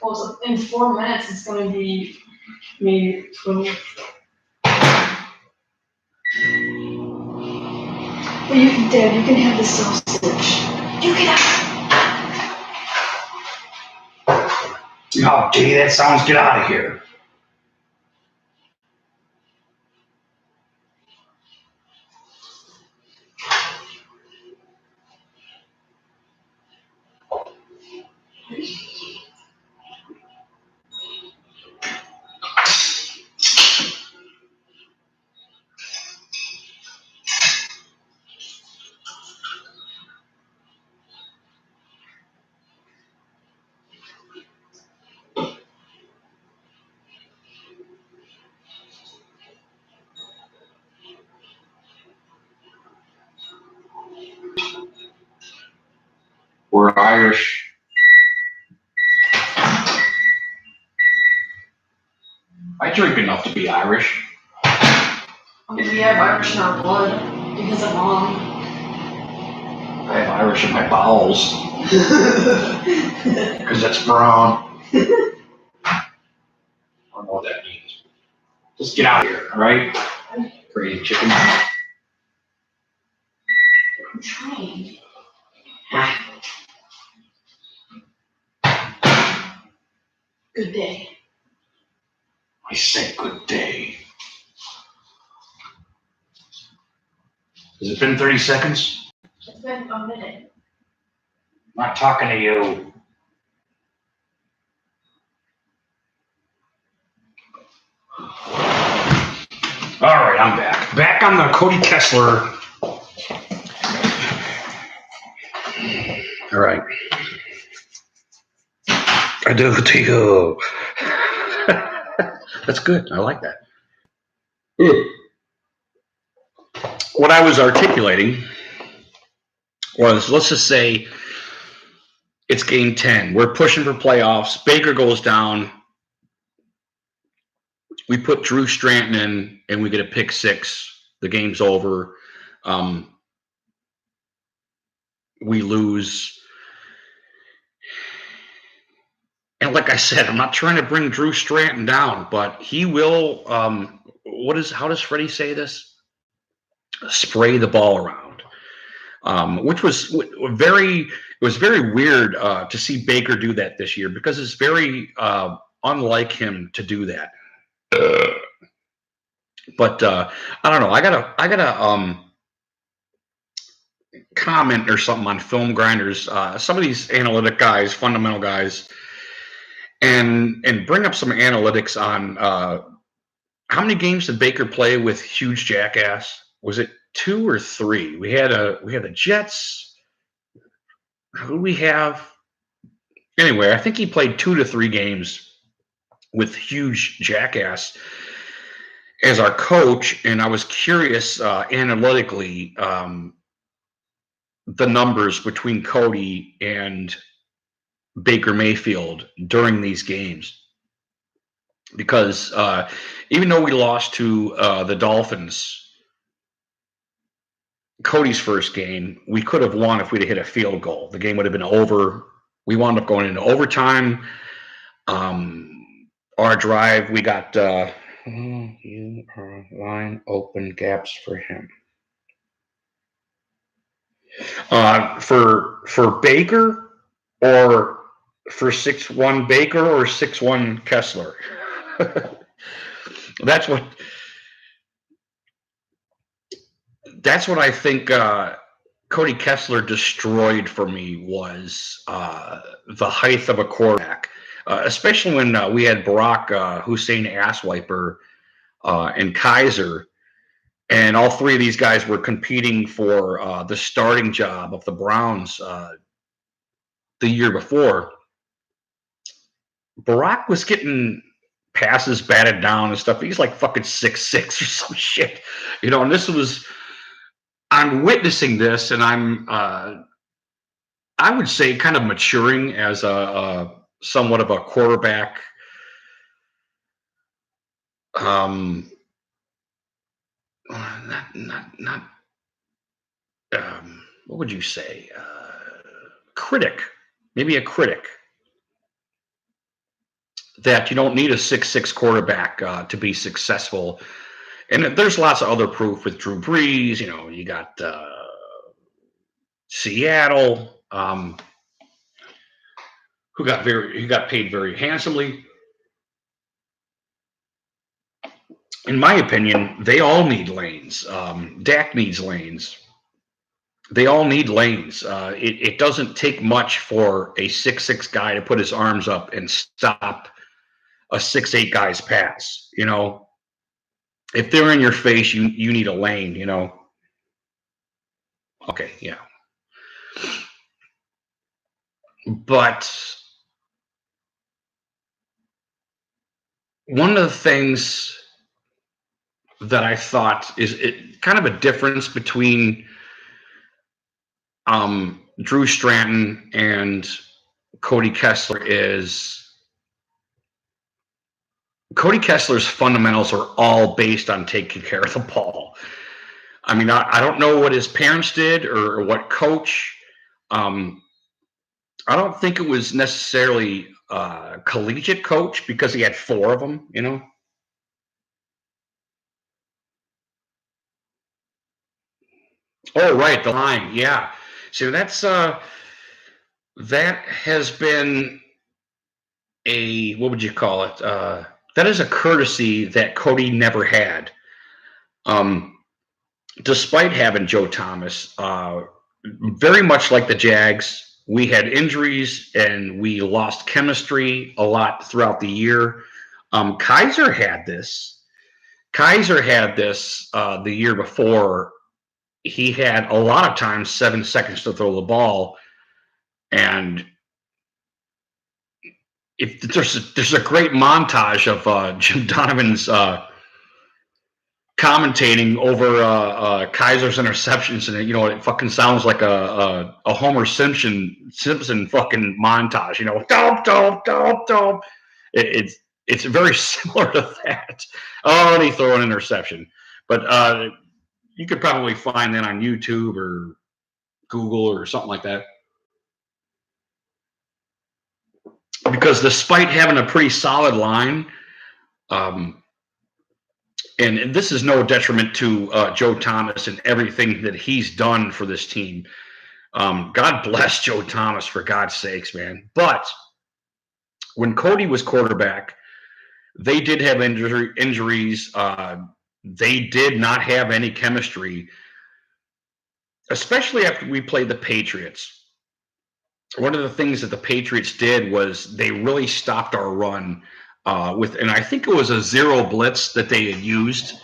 Well, so in 4 minutes, it's gonna be maybe 12. Well, Dad, you can have the sausage. You can have. Oh, gee, that sounds. Get out of here. We're Irish. I drink enough to be Irish. I mean, we have Irish in our blood because of Mom. I have Irish in my bowels. Because that's brown. I don't know what that means. Just get out of here, all right? Crazy chicken. I'm trying. Good day. I said good day. Has it been 30 seconds? It's been a minute. I'm not talking to you. All right, I'm back. Back on the Cody Kessler. All right. I do to you. That's good. I like that. What I was articulating was, let's just say it's game 10. We're pushing for playoffs. Baker goes down. We put Drew Stranton in, and we get a pick six. The game's over. We lose. And like I said, I'm not trying to bring Drew Stranton down, but he will. How does Freddie say this? Spray the ball around, which was very. It was very weird to see Baker do that this year because it's very unlike him to do that. But I don't know. I gotta comment or something on Film Grinders. Some of these analytic guys, fundamental guys, and bring up some analytics on how many games did Baker play with huge jackass? Was it 2 or 3? We had the Jets. Who do we have? Anyway, I think he played 2 to 3 games with huge jackass as our coach, and I was curious analytically the numbers between Cody and Baker Mayfield during these games. Because even though we lost to the Dolphins, Cody's first game, we could have won if we'd have hit a field goal. The game would have been over. We wound up going into overtime. Our drive, we got you are line open gaps for him. For Baker or for 6-1 Baker or 6-1 Kessler. That's what I think Cody Kessler destroyed for me was the height of a quarterback, especially when we had Barack Hussein Asswiper and Kaiser, and all three of these guys were competing for the starting job of the Browns the year before. Barack was getting passes batted down and stuff. He's like fucking 6'6" or some shit, and this was. I'm witnessing this, and I'm, I would say, kind of maturing as a somewhat of a quarterback not what would you say? Critic, maybe a critic that you don't need a 6'6" quarterback to be successful. And there's lots of other proof with Drew Brees. You know, you got Seattle, who got paid very handsomely. In my opinion, they all need lanes. Dak needs lanes. They all need lanes. It doesn't take much for a 6'6" guy to put his arms up and stop a 6'8" guy's pass. You know, if they're in your face, you need a lane. You know. Okay, yeah. But one of the things that I thought is kind of a difference between Drew Stanton and Cody Kessler is Cody Kessler's fundamentals are all based on taking care of the ball. I mean, I don't know what his parents did or what coach. I don't think it was necessarily collegiate coach because he had four of them, you know. Oh, right, the line, yeah. So that has been a what would you call it? That is a courtesy that Cody never had. Um, Despite having Joe Thomas, very much like the Jags, we had injuries and we lost chemistry a lot throughout the year. Kaiser had this. Kaiser had this the year before. He had a lot of times 7 seconds to throw the ball, and if there's a great montage of Jim Donovan's commentating over Kaiser's interceptions, and you know it fucking sounds like a Homer Simpson fucking montage. You know, dope, dope, dope, dope. It's very similar to that. Oh, and he threw an interception, but you could probably find that on YouTube or Google or something like that. Because despite having a pretty solid line, um, and this is no detriment to Joe Thomas and everything that he's done for this team. God bless Joe Thomas, for God's sakes, man. But when Cody was quarterback, they did have injuries. They did not have any chemistry, especially after we played the Patriots. One of the things that the Patriots did was they really stopped our run and I think it was a zero blitz that they had used.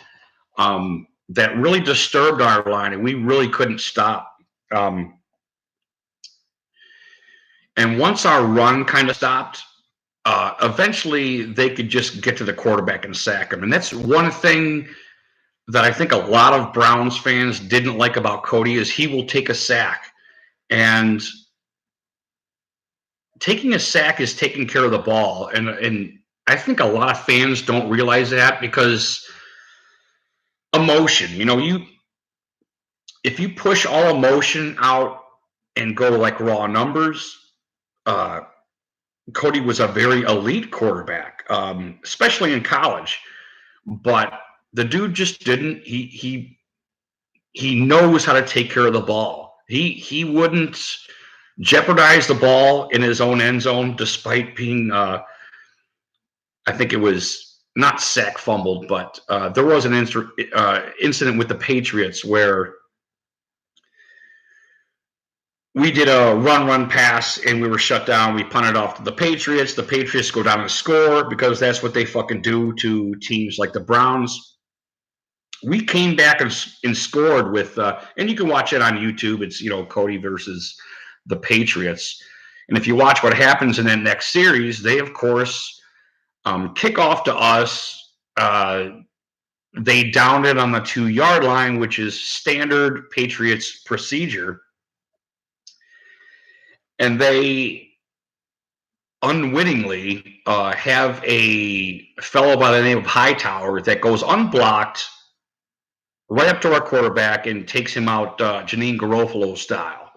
That really disturbed our line, and we really couldn't stop. And once our run kind of stopped, eventually they could just get to the quarterback and sack him. And that's one thing that I think a lot of Browns fans didn't like about Cody is he will take a sack. And taking a sack is taking care of the ball. And I think a lot of fans don't realize that because emotion, you know, if you push all emotion out and go like raw numbers, Cody was a very elite quarterback, especially in college. But the dude just didn't. He knows how to take care of the ball. He wouldn't jeopardize the ball in his own end zone, despite being. I think it was not sack fumbled, but there was an incident with the Patriots where we did a run pass and we were shut down. We punted off to the Patriots. The Patriots go down and score because that's what they fucking do to teams like the Browns. We came back and scored with, and you can watch it on YouTube. It's, you know, Cody versus the Patriots. And if you watch what happens in that next series, they, of course, kick off to us. They downed it on the 2-yard line, which is standard Patriots procedure. And they unwittingly have a fellow by the name of Hightower that goes unblocked right up to our quarterback and takes him out Janine Garofalo style.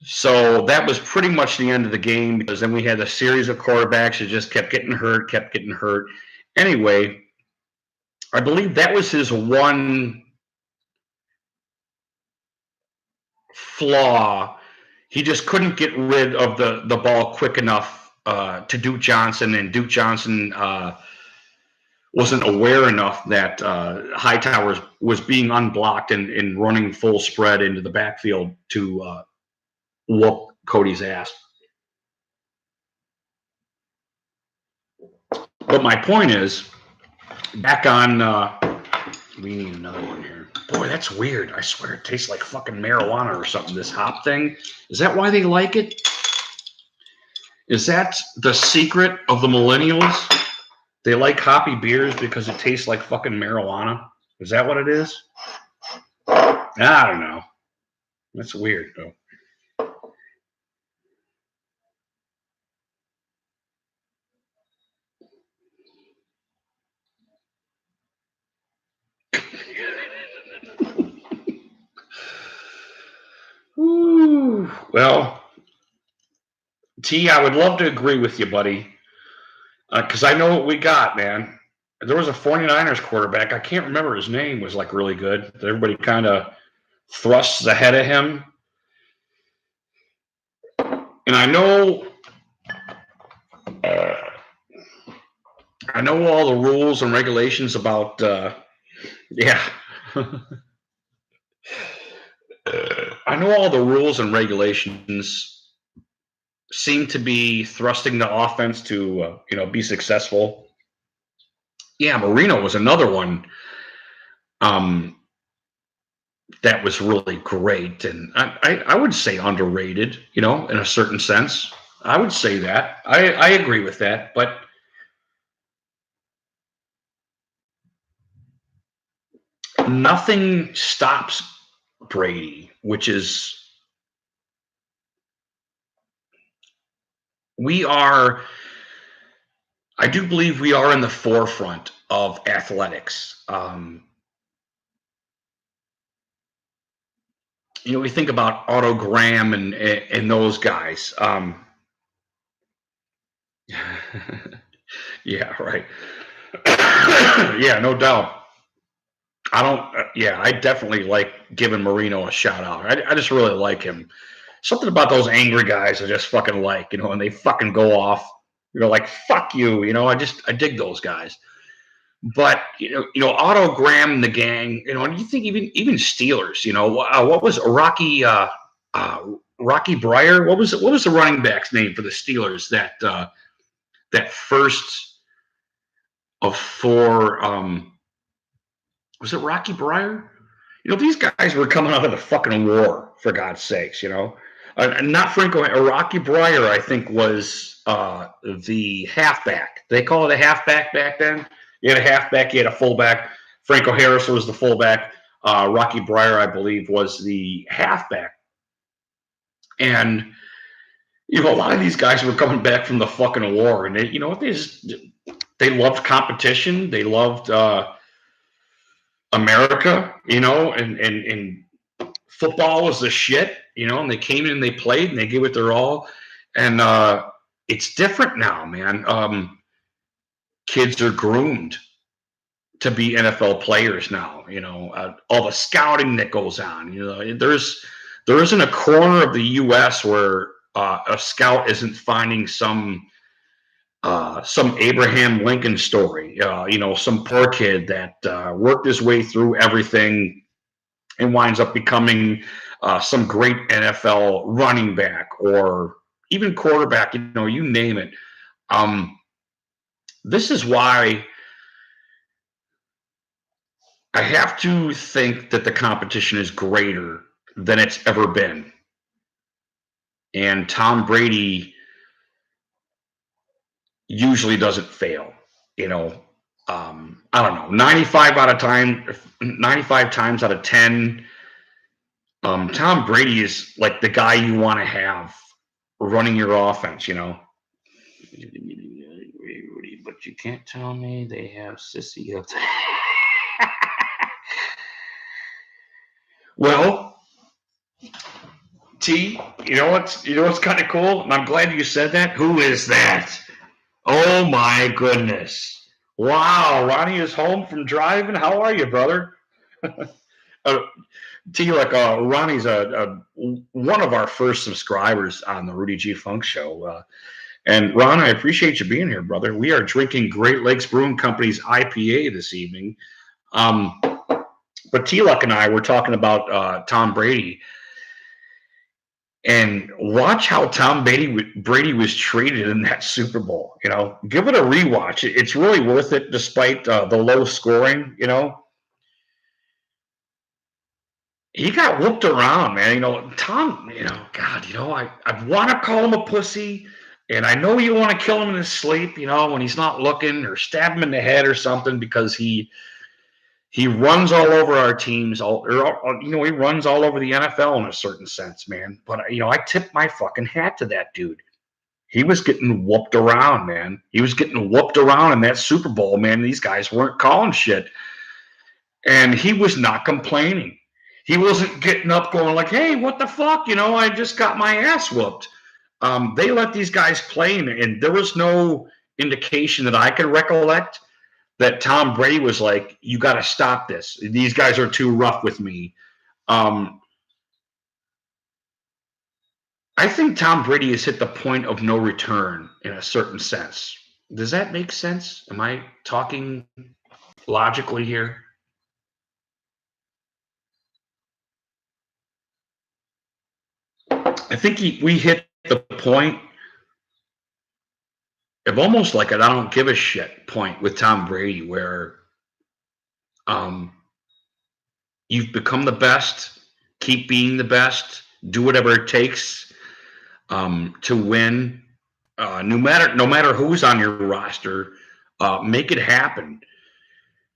So that was pretty much the end of the game, because then we had a series of quarterbacks that just kept getting hurt. Anyway, I believe that was his one flaw. He just couldn't get rid of the ball quick enough to Duke Johnson, and Duke Johnson wasn't aware enough that Hightower was being unblocked and running full spread into the backfield to whoop Cody's ass. But my point is, back on, we need another one here. Boy, that's weird. I swear it tastes like fucking marijuana or something, this hop thing. Is that why they like it? Is that the secret of the millennials? They like hoppy beers because it tastes like fucking marijuana? Is that what it is? I don't know. That's weird, though. Ooh, well, T, I would love to agree with you, buddy, because I know what we got, man. There was a 49ers quarterback. I can't remember his name. Was like really good. Everybody kind of thrusts ahead of him, and I know all the rules and regulations about. Yeah. I know all the rules and regulations seem to be thrusting the offense to be successful. Yeah, Marino was another one that was really great, and I would say underrated, in a certain sense. I would say that. I agree with that, but nothing stops Brady, which is I do believe we are in the forefront of athletics. We think about Otto Graham and those guys. Yeah, right. Yeah, no doubt. I definitely like giving Marino a shout out. I just really like him. Something about those angry guys I just fucking like, and they fucking go off, like, fuck you, I dig those guys. But, Otto Graham and the gang, and you think even Steelers, what was Rocky Breyer? What was the running back's name for the Steelers that first of four, was it Rocky Breyer? These guys were coming out of the fucking war, for God's sakes, not Franco. Rocky Breyer, I think, was the halfback. They call it a halfback back then. You had a halfback, you had a fullback. Franco Harris was the fullback. Rocky Breyer, I believe, was the halfback. And a lot of these guys were coming back from the fucking war, and they loved competition. They loved America, and football was the shit, and they came in and they played and they gave it their all. And it's different now, man. Kids are groomed to be NFL players now, all the scouting that goes on. There isn't a corner of the U.S. where a scout isn't finding some Abraham Lincoln story, some poor kid that worked his way through everything and winds up becoming some great NFL running back or even quarterback, you name it. This is why I have to think that the competition is greater than it's ever been. And Tom Brady usually doesn't fail, I don't know, 95 times out of 10, Tom Brady is like the guy you want to have running your offense, But you can't tell me they have sissy. Well, T, you know what's kind of cool, and I'm glad you said that. Who is that? Oh my goodness! Wow, Ronnie is home from driving. How are you, brother? uh, T, Ronnie's one of our first subscribers on the Rudy G Funk Show. And Ron, I appreciate you being here, brother. We are drinking Great Lakes Brewing Company's IPA this evening. But T-Luck and I were talking about Tom Brady. And watch how Tom Brady was treated in that Super Bowl. Give it a rewatch. It's really worth it, despite the low scoring. He got whooped around, man. Tom. God. I want to call him a pussy, and I know you want to kill him in his sleep. When he's not looking, or stab him in the head or something, because he runs all over our teams. He runs all over the NFL in a certain sense, man. But I tip my fucking hat to that dude. He was getting whooped around, man. He was getting whooped around in that Super Bowl, man. These guys weren't calling shit, and he was not complaining. He wasn't getting up going like, "Hey, what the fuck?" I just got my ass whooped. They let these guys play, and there was no indication that I could recollect that Tom Brady was like, "You got to stop this. These guys are too rough with me." I think Tom Brady has hit the point of no return in a certain sense. Does that make sense? Am I talking logically here? I think we hit the point of almost like an "I don't give a shit" point with Tom Brady, where um, you've become the best, keep being the best, do whatever it takes to win. No matter who's on your roster, make it happen.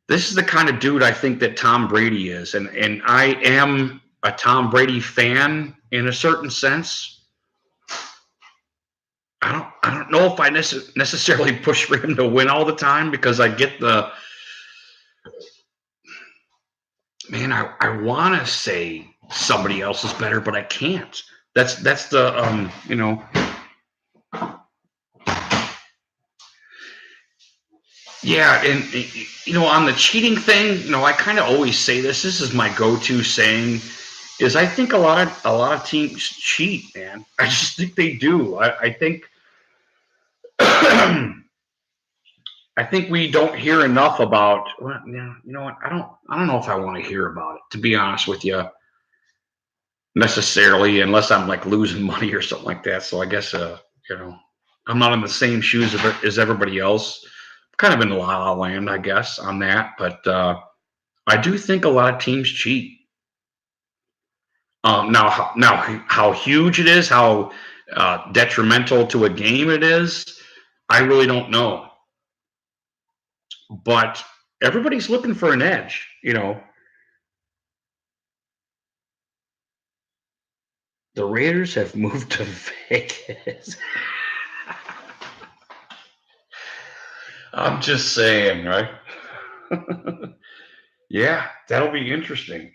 This is the kind of dude I think that Tom Brady is, and I am a Tom Brady fan in a certain sense. I don't know if I necessarily push for him to win all the time, because I get the man. I want to say somebody else is better, but I can't. That's the yeah, and on the cheating thing, I kind of always say this. This is my go-to saying. Is I think a lot of teams cheat, man. I just think they do. I think I think we don't hear enough about. Well, you know what? I don't know if I want to hear about it, to be honest with you, necessarily, unless I'm like losing money or something like that. So I guess I'm not in the same shoes as everybody else. Kind of in la la land, I guess, on that. But I do think a lot of teams cheat. Now, how huge it is, how detrimental to a game it is, I really don't know. But everybody's looking for an edge. The Raiders have moved to Vegas. I'm just saying, right? Yeah, that'll be interesting.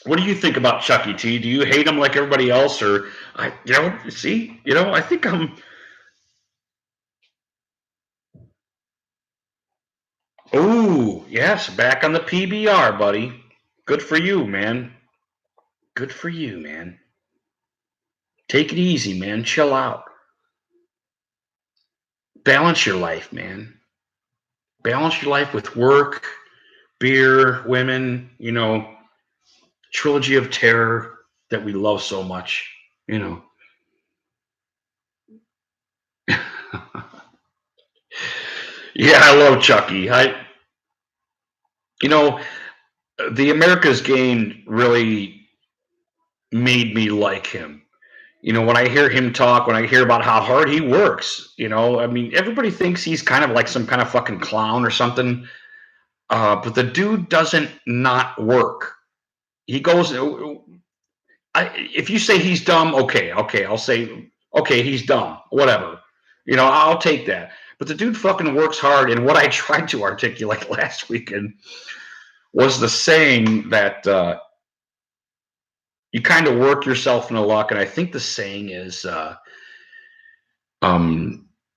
What do you think about Chucky T? Do you hate him like everybody else, or I think I'm. Oh, yes, back on the PBR, buddy. Good for you, man. Good for you, man. Take it easy, man. Chill out. Balance your life, man. Balance your life with work, beer, women, trilogy of terror that we love so much, you know. Yeah, I love Chucky. You know, the America's Game really made me like him. When I hear him talk, when I hear about how hard he works, I mean, everybody thinks he's kind of like some kind of fucking clown or something. But the dude doesn't not work. He goes. If you say he's dumb, okay, I'll say, Okay, he's dumb. Whatever. I'll take that. But the dude fucking works hard. And what I tried to articulate last weekend was the saying that you kind of work yourself into luck. And I think the saying is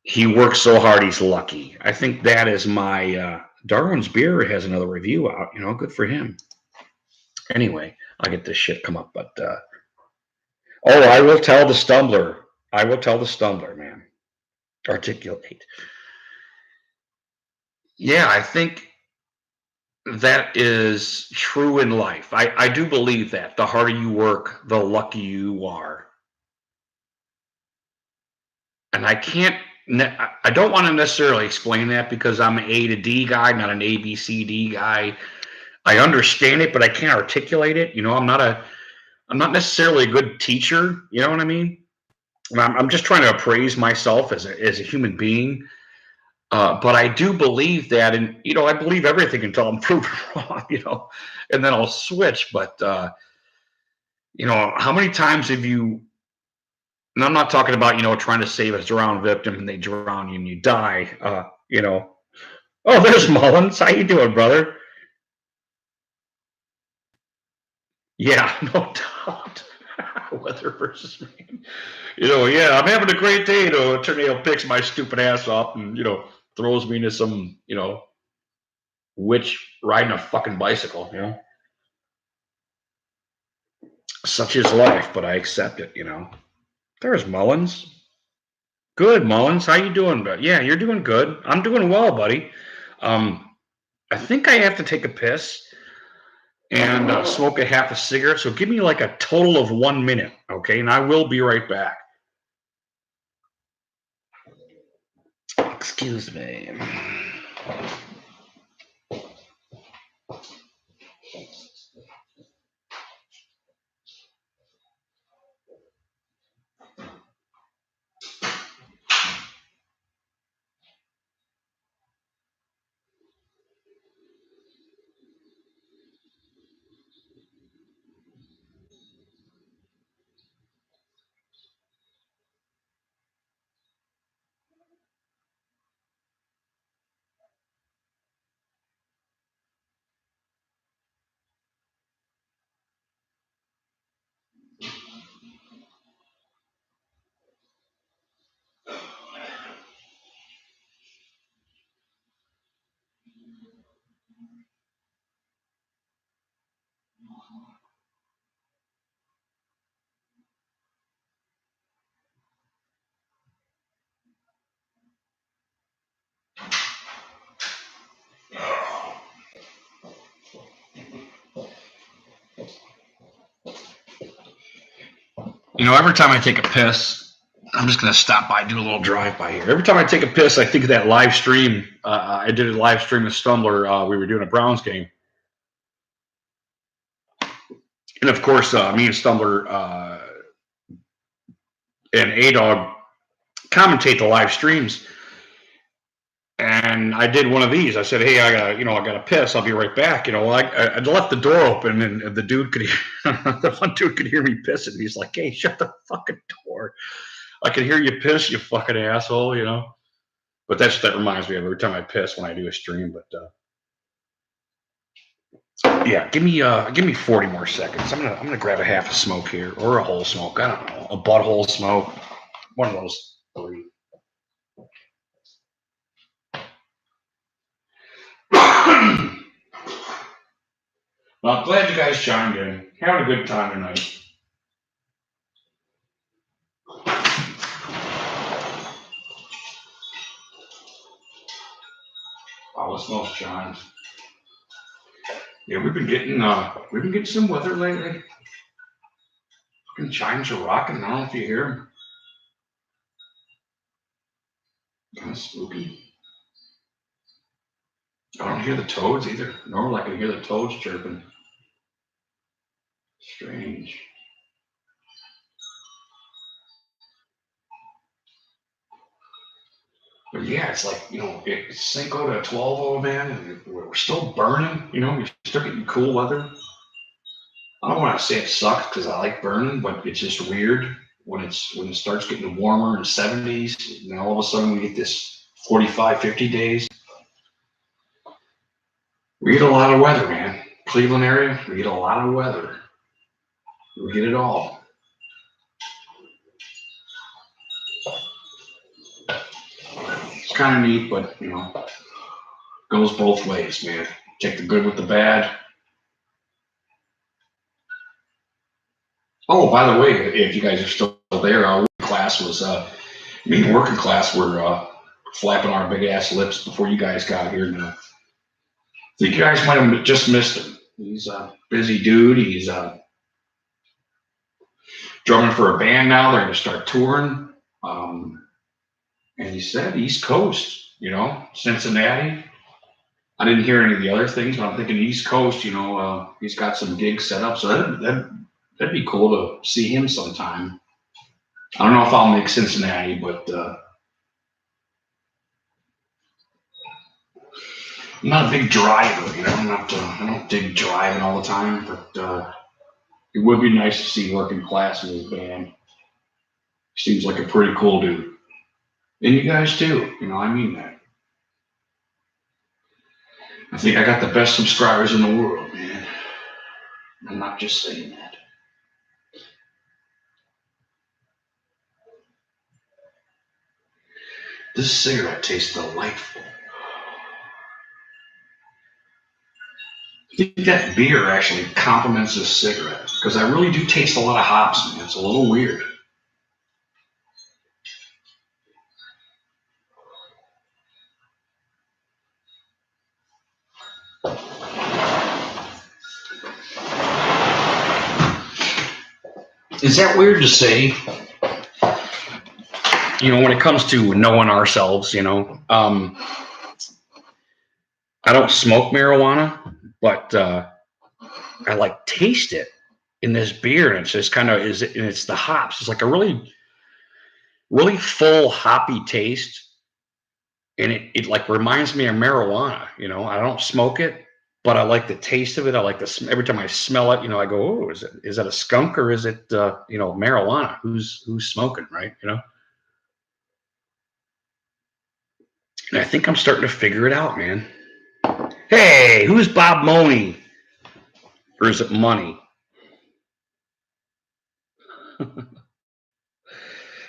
he works so hard he's lucky. I think that is my Darwin's Beer has another review out. Good for him. Anyway, I'll get this shit come up. But I will tell the stumbler. I will tell the stumbler, man. Articulate. Yeah, I think that is true in life. I do believe that. The harder you work, the luckier you are. And I don't want to necessarily explain that because I'm an A to D guy, not an A, B, C, D guy. I understand it, but I can't articulate it. I'm not necessarily a good teacher. You know what I mean? I'm just trying to appraise myself as a human being. But I do believe that, and I believe everything until I'm proven wrong, and then I'll switch. But how many times have you? And I'm not talking about trying to save a drowned victim and they drown you and you die. Oh, there's Mullins. How you doing, brother? Yeah, no doubt. Weather versus rain. Yeah, I'm having a great day. A tornado picks my stupid ass up and throws me into some witch riding a fucking bicycle. Such is life, but I accept it. There's Mullins. Good, Mullins. How you doing? Yeah, you're doing good. I'm doing well, buddy. I think I have to take a piss and smoke a half a cigarette. So give me like a total of 1 minute, okay? And I will be right back. Excuse me. Every time I take a piss, I'm just going to stop by, do a little drive-by here. Every time I take a piss, I think of that live stream. I did a live stream of Stumbler. We were doing a Browns game. And, of course, me and Stumbler and A-Dog commentate the live streams. And I did one of these. I said, "Hey, I got to piss. I'll be right back." I left the door open, and the dude could hear, the one dude could hear me pissing. He's like, "Hey, shut the fucking door. I can hear you piss, you fucking asshole." But that reminds me of every time I piss when I do a stream. But yeah, give me 40 more seconds. I'm gonna grab a half a smoke here or a whole smoke. I don't know, a butthole smoke, one of those three. Well, I'm glad you guys chimed in. Having a good time tonight. Oh, it smells chimes. Yeah, we've been getting some weather lately. Fucking chimes are rocking. I don't know if you hear them. Kind of spooky. I don't hear the toads either. Normally I can hear the toads chirping. Strange. But yeah, it's like, it's Cinco to 12, man, and we're still burning, we're still getting cool weather. I don't want to say it sucks because I like burning, but it's just weird. when it starts getting warmer in the 70s, and all of a sudden we get this 45, 50 days. We get a lot of weather, man. Cleveland area, we get a lot of weather. We get it all. It's kind of neat, but goes both ways, man. Take the good with the bad. Oh, by the way, if you guys are still there, our working class was me and working class were flapping our big ass lips before you guys got here. And, I think you guys might have just missed him. He's a busy dude. He's drumming for a band now. They're going to start touring. And he said East Coast, Cincinnati. I didn't hear any of the other things, but I'm thinking East Coast, he's got some gigs set up. So that'd be cool to see him sometime. I don't know if I'll make Cincinnati, but I'm not a big driver, I don't dig driving all the time, but it would be nice to see Working Class in his band. Seems like a pretty cool dude. And you guys too, I mean that. I think I got the best subscribers in the world, man. I'm not just saying that. This cigarette tastes delightful. I think that beer actually complements this cigarette because I really do taste a lot of hops, man. It's a little weird. Is that weird to say? When it comes to knowing ourselves, I don't smoke marijuana, but I like taste it in this beer, and it's just kind of and it's the hops. It's like a really, really full hoppy taste, and it like reminds me of marijuana. I don't smoke it, but I like the taste of it. I like every time I smell it. I go, oh, is that a skunk or is it marijuana? Who's smoking, right? And I think I'm starting to figure it out, man. Hey, who's Bob Money? Or is it money?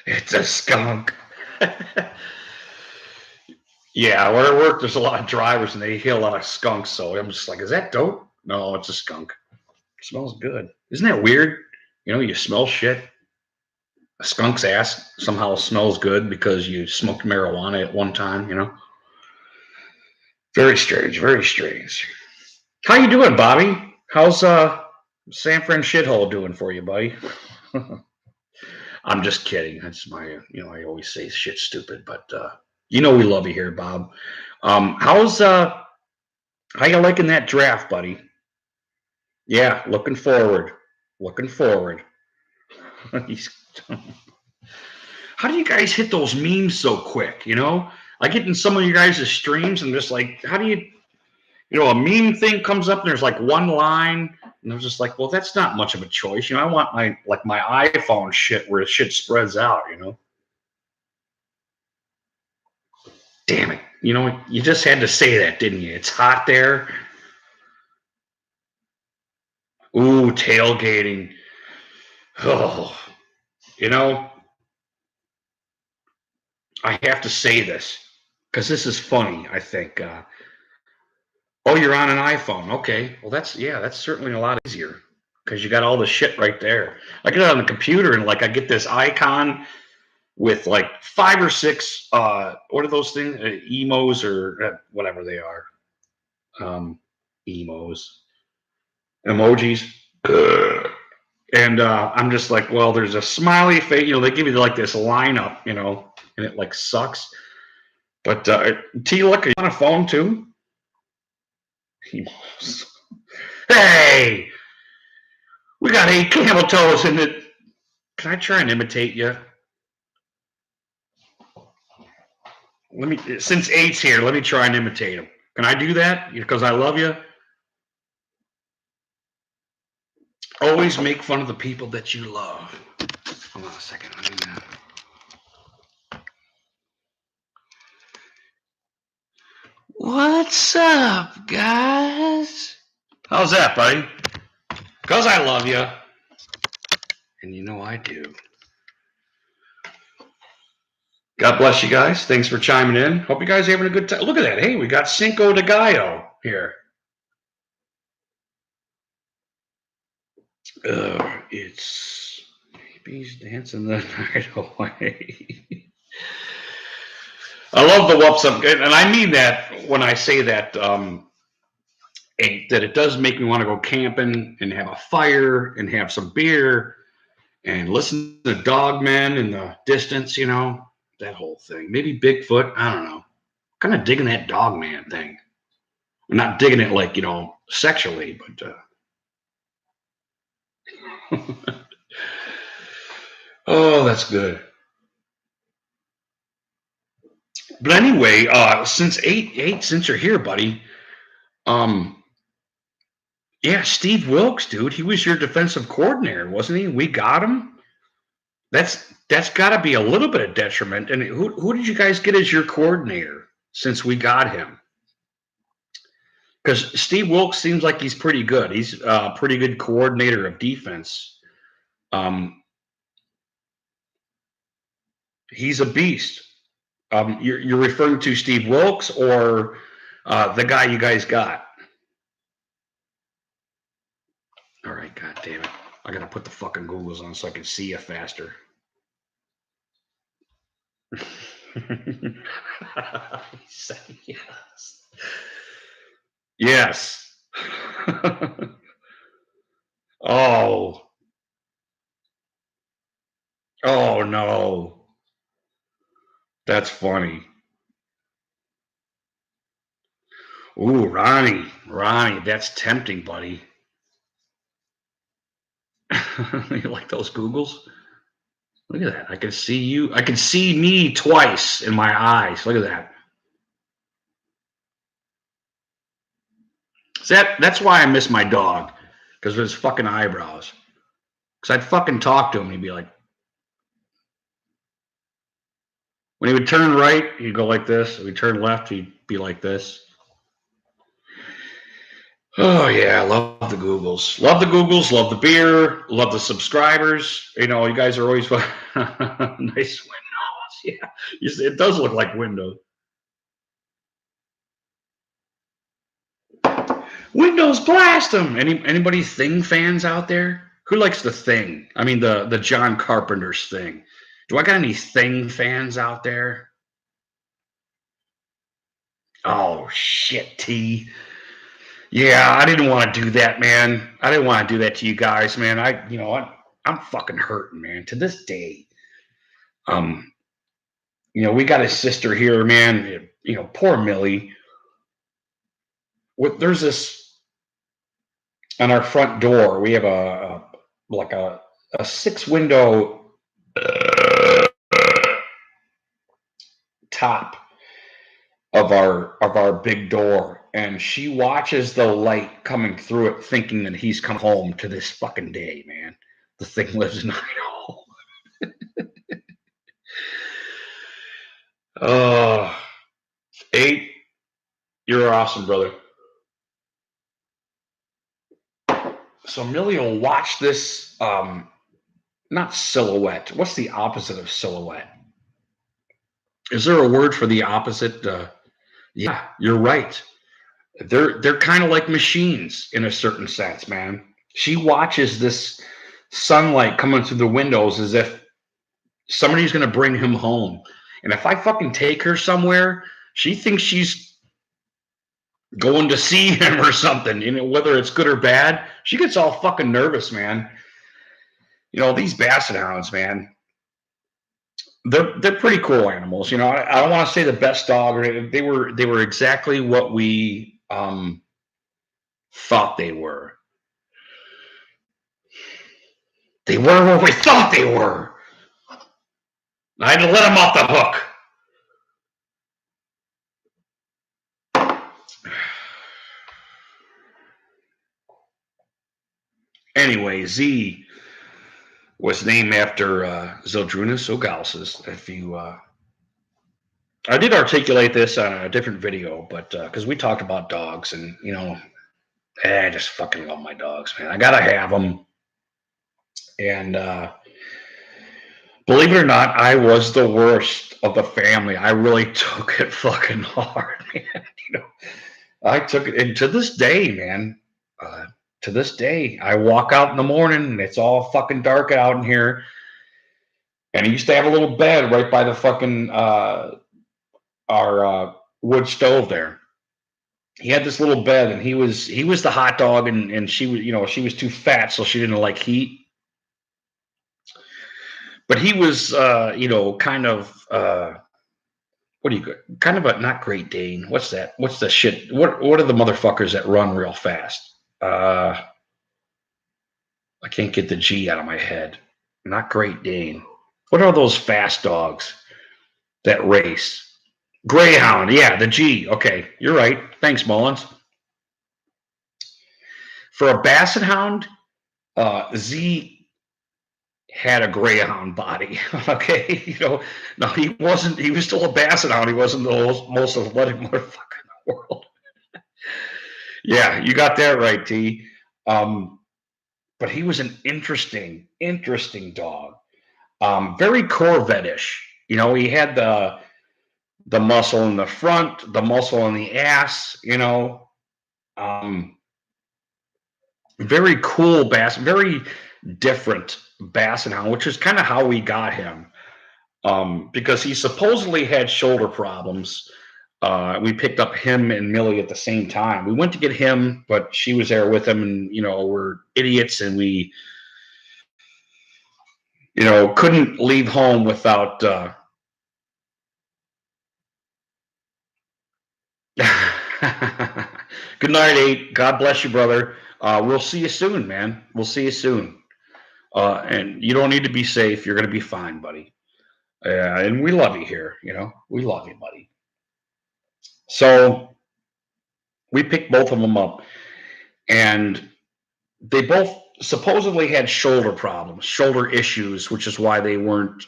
It's a skunk. Yeah, where I work, there's a lot of drivers and they hear a lot of skunks. So I'm just like, is that dope? No, it's a skunk. It smells good. Isn't that weird? You smell shit. A skunk's ass somehow smells good because you smoked marijuana at one time, Very strange, very strange. How you doing, Bobby? How's San Fran shithole doing for you, buddy? I'm just kidding. That's my, I always say shit stupid, but we love you here, Bob. How you liking that draft, buddy? Yeah, looking forward. Looking forward. How do you guys hit those memes so quick? I get in some of you guys' streams and just like, how do you, a meme thing comes up and there's like one line and I'm just like, well, that's not much of a choice. I want my iPhone shit where shit spreads out, Damn it. You just had to say that, didn't you? It's hot there. Ooh, tailgating. Oh, I have to say this because this is funny, I think. Oh, you're on an iPhone. Okay. Well, that's certainly a lot easier because you got all the shit right there. I get it on the computer and like I get this icon with like 5 or 6 what are those things? Emos or whatever they are. Emos. Emojis. And I'm just like, well, there's a smiley face. They give you like this lineup, and it like sucks. But T, look, are you on a phone too? Hey, we got 8 camel toes in it. Can I try and imitate you? Since 8's here, let me try and imitate him. Can I do that? Because I love you. Always make fun of the people that you love. Hold on a second. What's up, guys? How's that, buddy? Because I love you. And you know I do. God bless you guys. Thanks for chiming in. Hope you guys are having a good time. Look at that. Hey, we got Cinco de Gallo here. It's babies dancing the night away. I love the whoops up, and I mean that when I say that. That it does make me want to go camping and have a fire and have some beer and listen to Dogman in the distance. You know, that whole thing. Maybe Bigfoot. I don't know. Kind of digging that Dogman thing. I'm not digging it like, you know, sexually, but oh, that's good. But anyway, since you're here, buddy, um, yeah, Steve Wilkes, dude, he was your defensive coordinator, wasn't he? We got him. That's got to be a little bit of detriment. And who did you guys get as your coordinator since we got him? Because Steve Wilkes seems like he's pretty good. He's a pretty good coordinator of defense. He's a beast. You're referring to Steve Wilkes or the guy you guys got? All right, God damn it. I got to put the fucking Googles on so I can see you faster. Yes. Yes. Oh. Oh, no. That's funny. Ooh, Ronnie. Ronnie, that's tempting, buddy. You like those Googles? Look at that. I can see you. I can see me twice in my eyes. Look at that. That's why I miss my dog, because of his fucking eyebrows. Because I'd fucking talk to him and he'd be like, when he would turn right, he'd go like this. If he turned left, he'd be like this. Oh yeah, I love the Googles. Love the Googles. Love the beer. Love the subscribers. You know, you guys are always nice windows. Yeah, it does look like windows. Windows blast them. Anybody Thing fans out there? Who likes the Thing? I mean the John Carpenter's Thing. Do I got any Thing fans out there? Oh shit, T. Yeah, I didn't want to do that, man. I didn't want to do that to you guys, man. I'm fucking hurting, man. To this day, um, we got a sister here, man. Poor Millie. There's this on our front door. We have a 6-window top of our big door, and she watches the light coming through it, thinking that he's come home to this fucking day, man. The thing lives in Idaho. Oh, 8, you're awesome, brother. So Millie will watch this, not silhouette. What's the opposite of silhouette? Is there a word for the opposite? Yeah, you're right. They're kind of like machines in a certain sense, man. She watches this sunlight coming through the windows as if somebody's going to bring him home. And if I fucking take her somewhere, she thinks she's going to see him or something. Whether it's good or bad, she gets all fucking nervous, man. These basset hounds, man. They're pretty cool animals. I don't want to say the best dog. They were exactly what we thought they were. They were what we thought they were. I had to let them off the hook. Anyway, Z, was named after Zildrunas Ogalsis. If you, I did articulate this on a different video, but because we talked about dogs, and I just fucking love my dogs, man. I gotta have them, and believe it or not, I was the worst of the family. I really took it fucking hard, man. I took it, and to this day, man. To this day, I walk out in the morning and it's all fucking dark out in here. And he used to have a little bed right by the fucking our wood stove there. He had this little bed, and he was the hot dog, and she was she was too fat, so she didn't like heat. But he was kind of what do you kind of a not Great Dane. What's that? What's the shit? What are the motherfuckers that run real fast? I can't get the G out of my head. Not Great Dane. What are those fast dogs that race? Greyhound. Yeah, the G. Okay, you're right. Thanks, Mullins. For a Basset Hound, Z had a Greyhound body. Okay, no, he wasn't. He was still a Basset Hound. He wasn't the most athletic motherfucker in the world. Yeah, you got that right, T. But he was an interesting dog. Very Corvette-ish. He had the muscle in the front, the muscle in the ass. Very cool Basset, very different Basset Hound, which is kind of how we got him. Because he supposedly had shoulder problems. We picked up him and Millie at the same time. We went to get him, but she was there with him, and we're idiots, and we couldn't leave home without Good night, 8. God bless you, brother. We'll see you soon, man. We'll see you soon. And you don't need to be safe. You're going to be fine, buddy. And we love you here. We love you, buddy. So we picked both of them up, and they both supposedly had shoulder problems, shoulder issues, which is why they weren't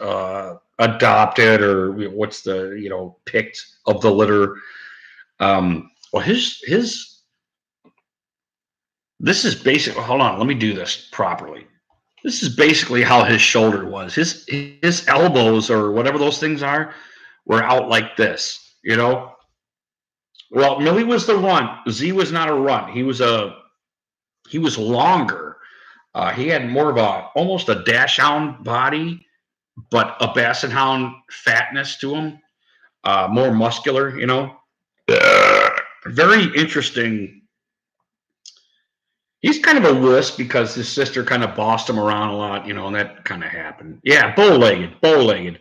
adopted or what's the picked of the litter. Well, his this is basically. Hold on, let me do this properly. This is basically how his shoulder was. His elbows or whatever those things are were out like this. Well, Millie was the runt. Z was not a runt. He was longer. He had more of almost a Dachshund body, but a Basset Hound fatness to him. More muscular. Very interesting. He's kind of a wuss because his sister kind of bossed him around a lot, and that kind of happened. Yeah, bow-legged.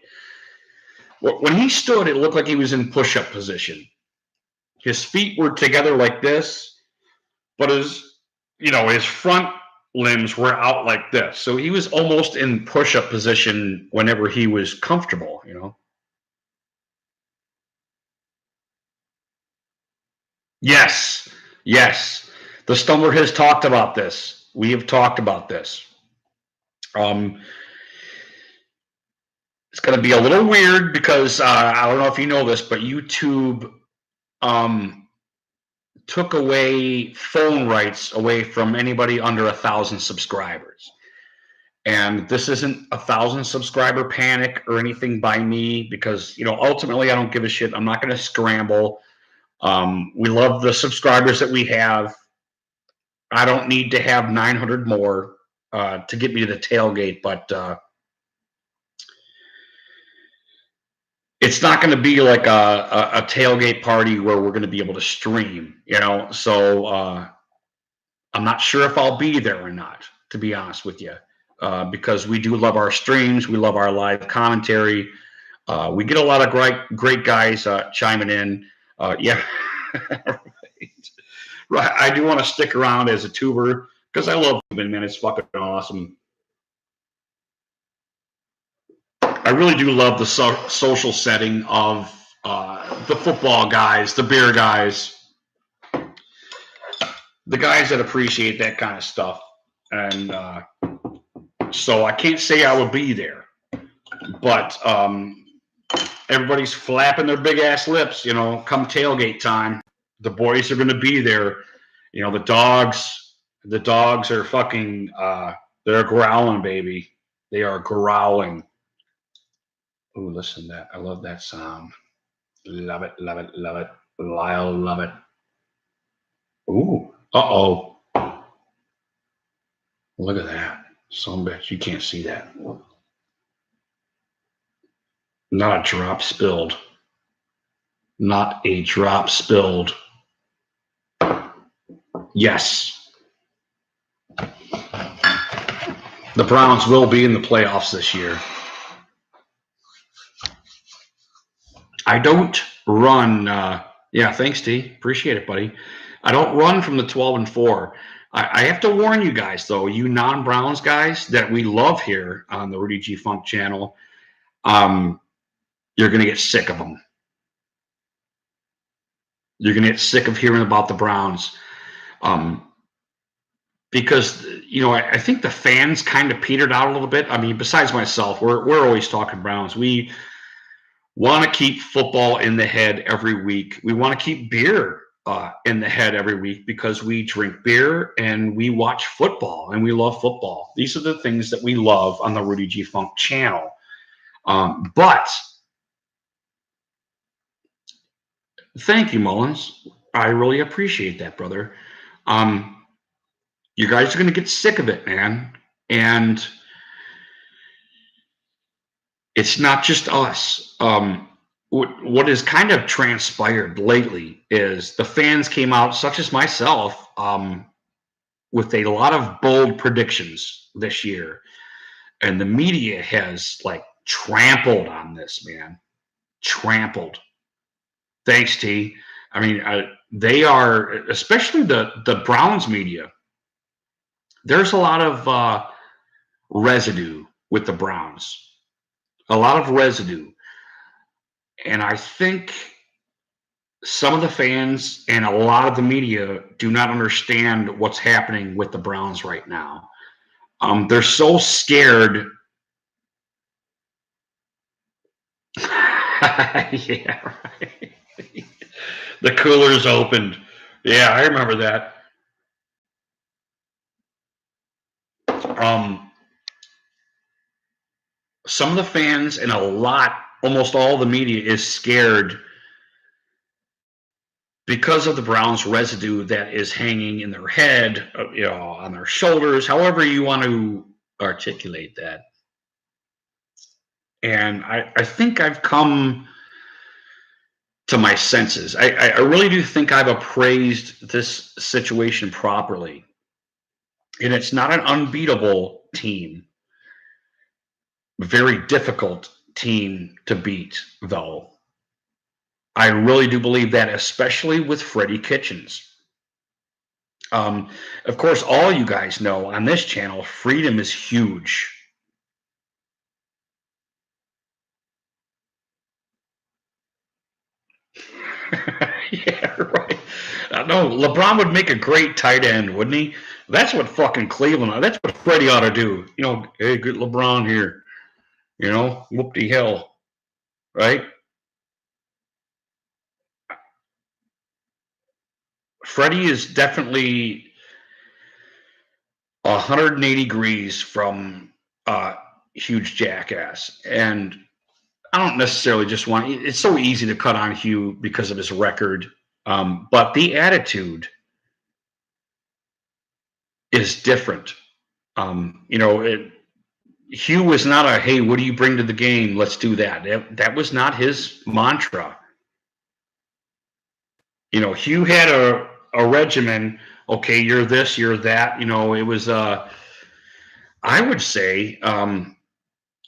When he stood, it looked like he was in push-up position. His feet were together like this, but his front limbs were out like this. So he was almost in push-up position whenever he was comfortable, Yes. The Stumbler has talked about this. We have talked about this. It's going to be a little weird because I don't know if you know this, but YouTube took away phone rights away from anybody under 1,000 subscribers. And this isn't 1,000 subscriber panic or anything by me because, ultimately I don't give a shit. I'm not going to scramble. We love the subscribers that we have. I don't need to have 900 more to get me to the tailgate, but it's not going to be like a tailgate party where we're going to be able to stream, So I'm not sure if I'll be there or not, to be honest with you, because we do love our streams. We love our live commentary. We get a lot of great guys chiming in. Yeah. Right. I do want to stick around as a tuber because I love tubing, man. It's fucking awesome. I really do love the social setting of the football guys, the beer guys, the guys that appreciate that kind of stuff. And So I can't say I will be there, but everybody's flapping their big ass lips, you know, come tailgate time. The boys are going to be there. You know, the dogs are fucking, they're growling, baby. They are growling. Ooh, listen to that. I love that sound. Love it, love it, love it. Lyle, love it. Ooh, uh-oh. Look at that. Some bitch, you can't see that. Not a drop spilled. Not a drop spilled. Yes. The Browns will be in the playoffs this year. I don't run. Yeah, thanks, T. Appreciate it, buddy. I don't run from the 12-4. I have to warn you guys, though, you non-Browns guys that we love here on the Rudy G Funk channel, you're going to get sick of them. You're going to get sick of hearing about the Browns. Because, you know, I think the fans kind of petered out a little bit. I mean, besides myself, we're always talking Browns. We want to keep football in the head every week. We want to keep beer in the head every week because we drink beer and we watch football and we love football. These are the things that we love on the Rudy G Funk channel. But thank you, Mullins. I really appreciate that, brother. You guys are going to get sick of it, man. And it's not just us. What has kind of transpired lately is the fans came out, such as myself, with a lot of bold predictions this year. And the media has like trampled on this, man. Trampled. Thanks, T. I mean, they are, especially the Browns media. There's a lot of residue with the Browns. A lot of residue. And I think some of the fans and a lot of the media do not understand what's happening with the Browns right now. They're so scared. Yeah, right. The coolers opened. Yeah, I remember that. Some of the fans and almost all the media is scared because of the Browns residue that is hanging in their head, you know, on their shoulders, however you want to articulate that. And I think I've come to my senses. I really do think I've appraised this situation properly. And it's not an unbeatable team. Very difficult team to beat, though. I really do believe that, especially with Freddie Kitchens. Of course, all you guys know on this channel, freedom is huge. Yeah, right. No, LeBron would make a great tight end, wouldn't he? That's what fucking Cleveland. That's what Freddie ought to do. You know, hey, get LeBron here. You know, whoop-de hell, right? Freddie is definitely 180 degrees from huge jackass, and I don't necessarily just want. It's so easy to cut on Hugh because of his record, but the attitude is different. You know, Hugh was not a hey, what do you bring to the game? Let's do that. That was not his mantra. You know, Hugh had a regimen. Okay, you're this, you're that. You know, it was. I would say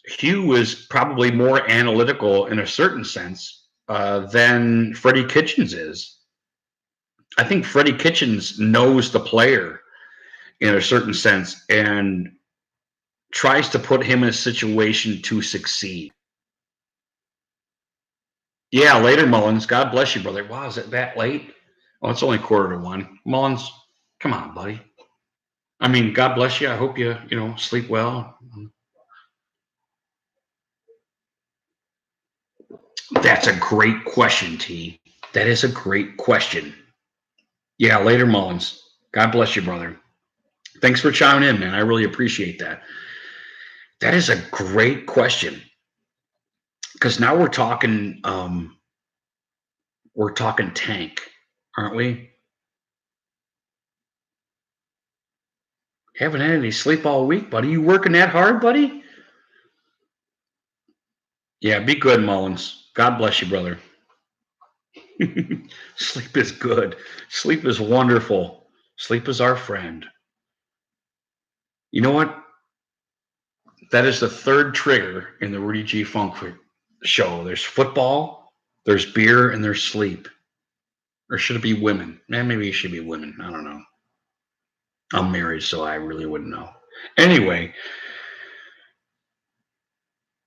Hugh was probably more analytical in a certain sense than Freddie Kitchens is. I think Freddie Kitchens knows the player in a certain sense and tries to put him in a situation to succeed. Yeah, later, Mullins. God bless you, brother. Wow, is it that late? Oh, it's only 1:45. Mullins, come on, buddy. I mean, God bless you. I hope you sleep well. That's a great question, T. That is a great question. Yeah, later, Mullins. God bless you, brother. Thanks for chiming in, man. I really appreciate that. That is a great question because now we're talking tank, aren't we? Haven't had any sleep all week, buddy. You working that hard, buddy? Yeah, be good, Mullins. God bless you, brother. Sleep is good. Sleep is wonderful. Sleep is our friend. You know what? That is the third trigger in the Rudy G. Funk show. There's football, there's beer, and there's sleep. Or should it be women? Maybe it should be women. I don't know. I'm married, so I really wouldn't know. Anyway,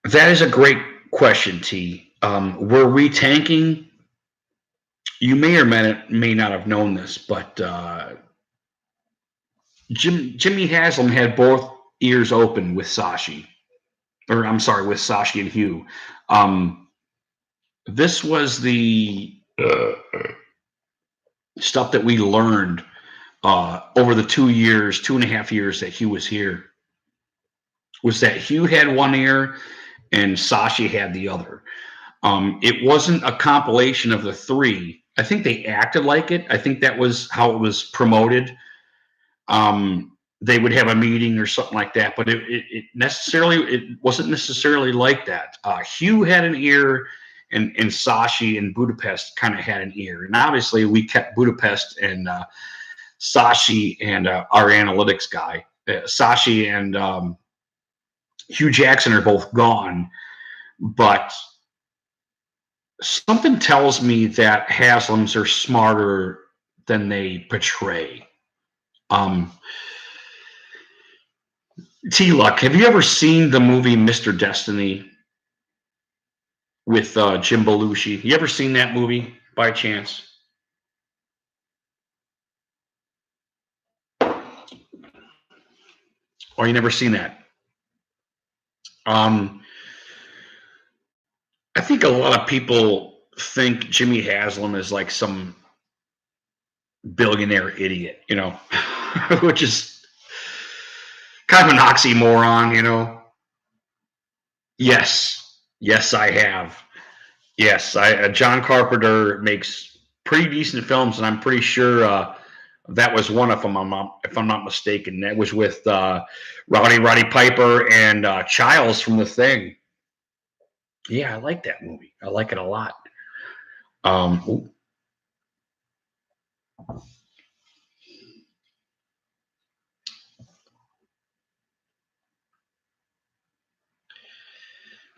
that is a great question, T. Were we tanking? You may or may not have known this, but Jimmy Haslam had both ears open with Sashi, or I'm sorry, with Sashi and Hugh. This was the stuff that we learned over the 2.5 years that Hugh was here. Was that Hugh had one ear and Sashi had the other. It wasn't a compilation of the three. I think they acted like it. I think that was how it was promoted. They would have a meeting or something like that, but it wasn't necessarily like that. Hugh had an ear, and Sashi and Budapest kind of had an ear, and obviously we kept Budapest and Sashi and our analytics guy. Sashi and Hugh Jackson are both gone, but something tells me that Haslams are smarter than they portray. T-Luck, have you ever seen the movie Mr. Destiny with Jim Belushi? You ever seen that movie by chance? Or you never seen that? I think a lot of people think Jimmy Haslam is like some billionaire idiot, which is kind of an oxymoron. Yes, I have. Yes, John Carpenter makes pretty decent films, and I'm pretty sure that was one of them. If I'm not mistaken, that was with Roddy Piper and Childs from The Thing. Yeah, I like that movie. I like it a lot.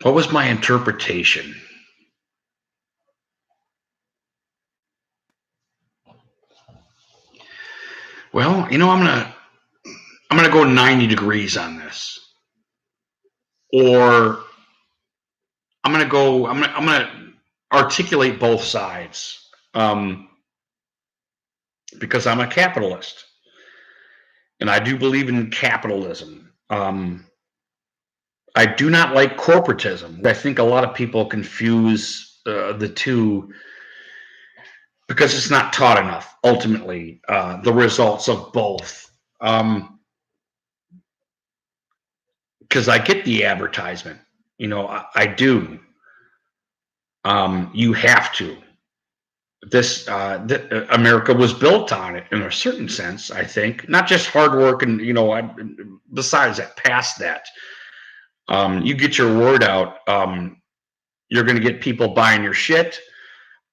What was my interpretation? Well, I'm gonna go 90 degrees on this, or I'm gonna articulate both sides, because I'm a capitalist, and I do believe in capitalism. I do not like corporatism. I think a lot of people confuse the two because it's not taught enough. Ultimately, the results of both. Because I get the advertisement, I do. You have to. America was built on it in a certain sense. I think not just hard work, and besides that, past that, you get your word out. You're going to get people buying your shit,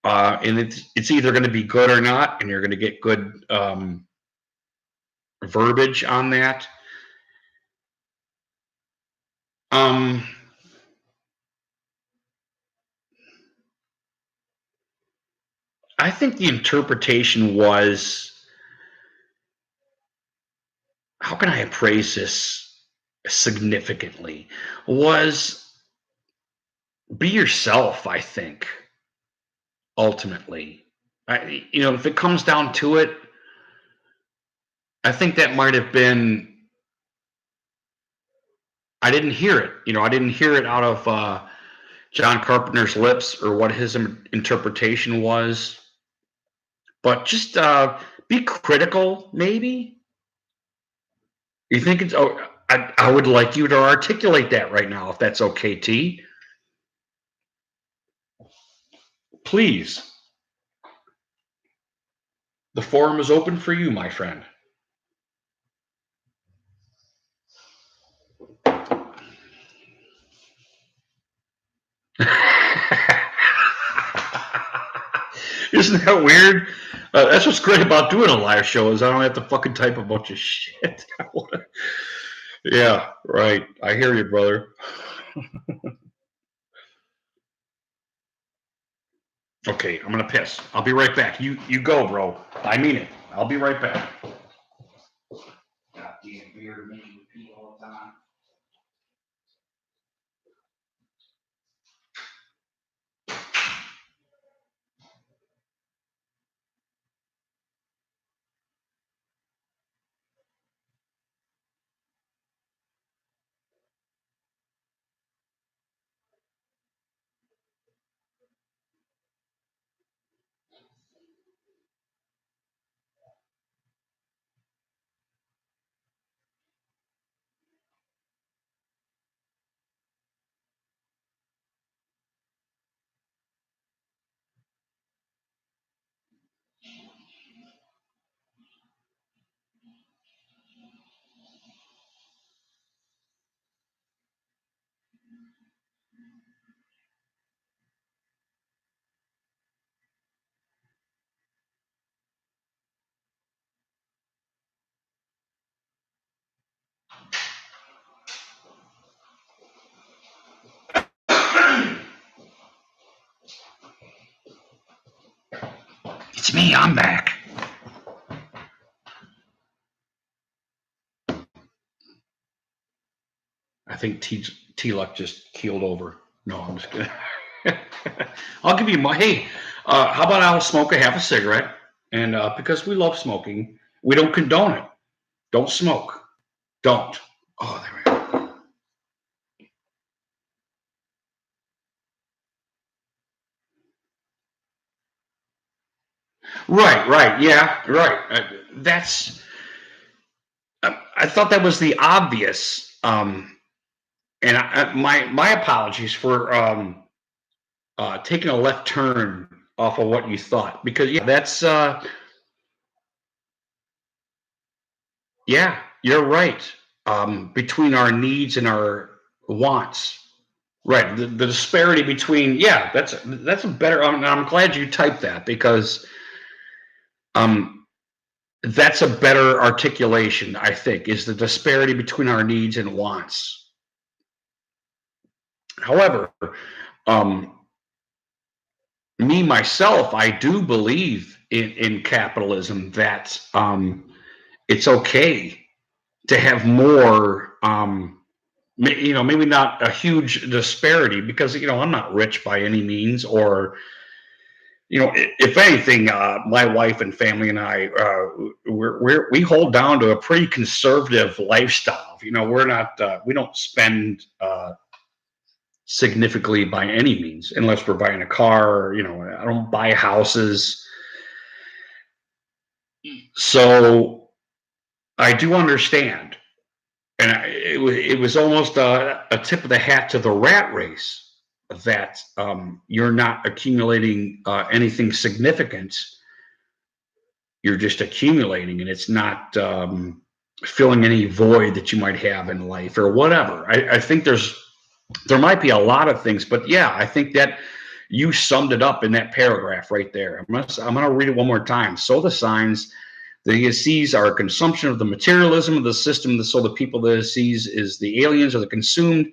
and it's either going to be good or not, and you're going to get good verbiage on that. I think the interpretation was, how can I appraise this significantly, was be yourself. I think ultimately, if it comes down to it, I think that might have been. I didn't hear it. I didn't hear it out of John Carpenter's lips or what his interpretation was. But just be critical, maybe. You think it's? Oh, I would like you to articulate that right now, if that's okay, T. Please. The forum is open for you, my friend. Isn't that weird? That's what's great about doing a live show is I don't have to fucking type a bunch of shit. Yeah, right. I hear you, brother. Okay, I'm gonna piss. I'll be right back. You go, bro. I mean it. I'll be right back. Goddamn beer making me pee all the time. It's me. I'm back. I think T-Luck just keeled over. No, I'm just kidding. I'll give you my. Hey, how about I'll smoke a half a cigarette? And because we love smoking, we don't condone it. Don't smoke. Don't. Oh, there we go. Right. Yeah, right. That's. I thought that was the obvious. And my apologies for taking a left turn off of what you thought, because yeah, that's yeah, you're right. Between our needs and our wants, right? The disparity between, yeah, that's a better. I'm glad you typed that, because um, that's a better articulation. I think is the disparity between our needs and wants. However, um, me myself, I do believe in capitalism, that it's okay to have more. Maybe not a huge disparity, because I'm not rich by any means, or if anything, my wife and family and I, we hold down to a pretty conservative lifestyle. We're not, we don't spend significantly by any means, unless we're buying a car. I don't buy houses, so I do understand. And it was almost a tip of the hat to the rat race, that you're not accumulating anything significant. You're just accumulating, and it's not filling any void that you might have in life or whatever. I think there might be a lot of things, but yeah, I think that you summed it up in that paragraph right there. I'm gonna read it one more time. So the signs that he sees are a consumption of the materialism of the system. So the people that he sees is the aliens or the consumed,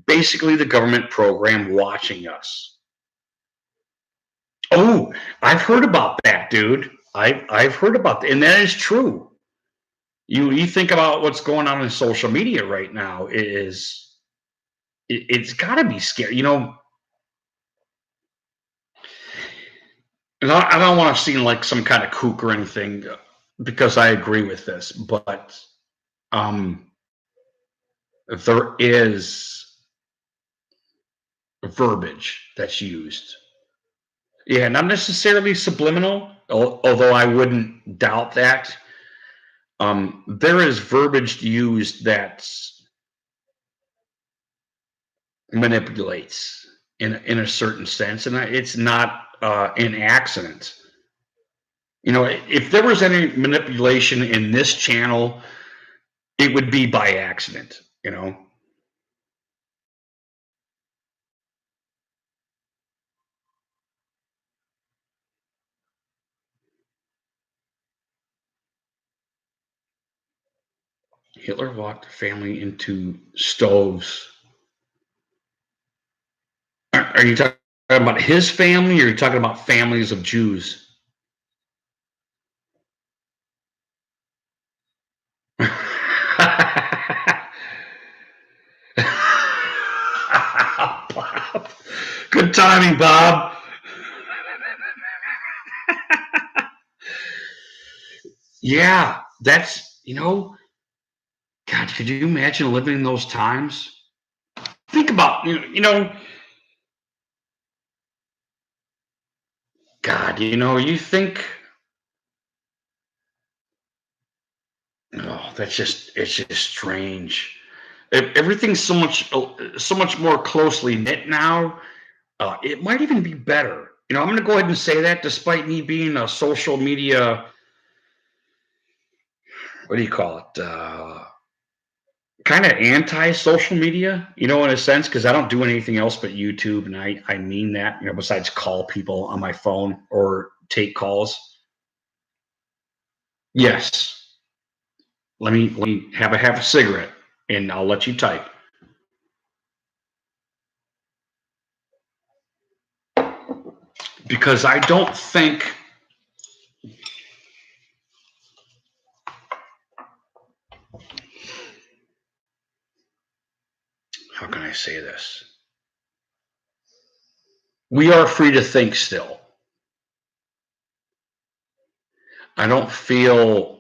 basically the government program watching us. Oh, I've heard about that, dude. I've heard about that, and that is true. You think about what's going on in social media right now, it's got to be scary, And I don't want to seem like some kind of kook or anything, because I agree with this, but um, there is verbiage that's used. Yeah, not necessarily subliminal, although I wouldn't doubt that. There is verbiage used that manipulates in a certain sense, and it's not an accident. You know, if there was any manipulation in this channel, it would be by accident. You know, Hitler walked the family into stoves. Are you talking about his family, or are you talking about families of Jews? Bob. Good timing, Bob. Yeah, that's, God, could you imagine living in those times? Think about, God, you think, oh, it's just strange. Everything's so much more closely knit now. It might even be better. I'm going to go ahead and say that, despite me being a social media, what do you call it? Kind of anti-social media, in a sense, because I don't do anything else but YouTube, and I mean that, besides call people on my phone or take calls. Yes. Let me have a half a cigarette, and I'll let you type. Because I don't think, how can I say this? We are free to think still. I don't feel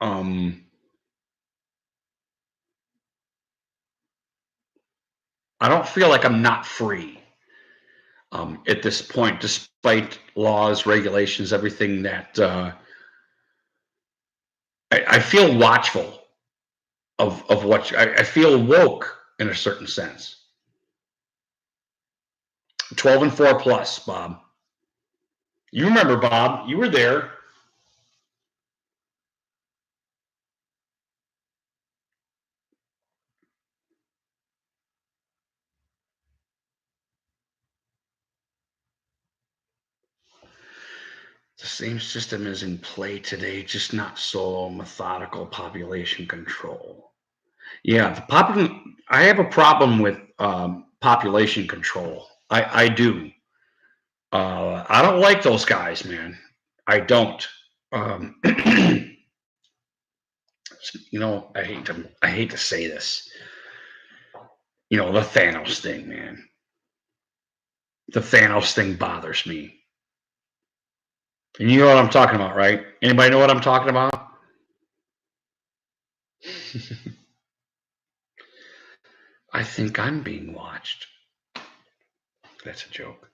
um I don't feel like I'm not free at this point, despite laws, regulations, everything that I feel watchful of what I feel woke in a certain sense. 12 and 4 plus, Bob. You remember, Bob? You were there. The same system is in play today, just not so methodical population control. Yeah, I have a problem with population control. I do. I don't like those guys, man. I don't. Um, I hate to say this. The Thanos thing, man. The Thanos thing bothers me. And you know what I'm talking about, right? Anybody know what I'm talking about? I think I'm being watched. That's a joke.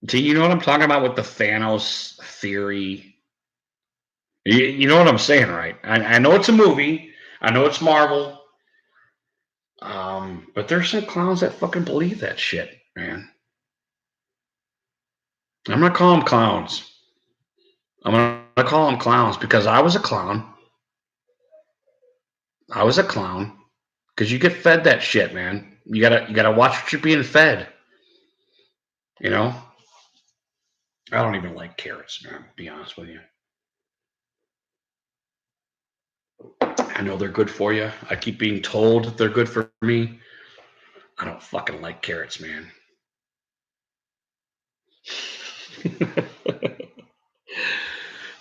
Do you know what I'm talking about with the Thanos theory? You know what I'm saying, right? I know it's a movie. I know it's Marvel. But there's some clowns that fucking believe that shit, man. I'm gonna call them clowns. I'm gonna call them clowns because I was a clown. I was a clown because you get fed that shit, man. You gotta watch what you're being fed. You know. I don't even like carrots, man. To be honest with you. I know they're good for you. I keep being told that they're good for me. I don't fucking like carrots, man.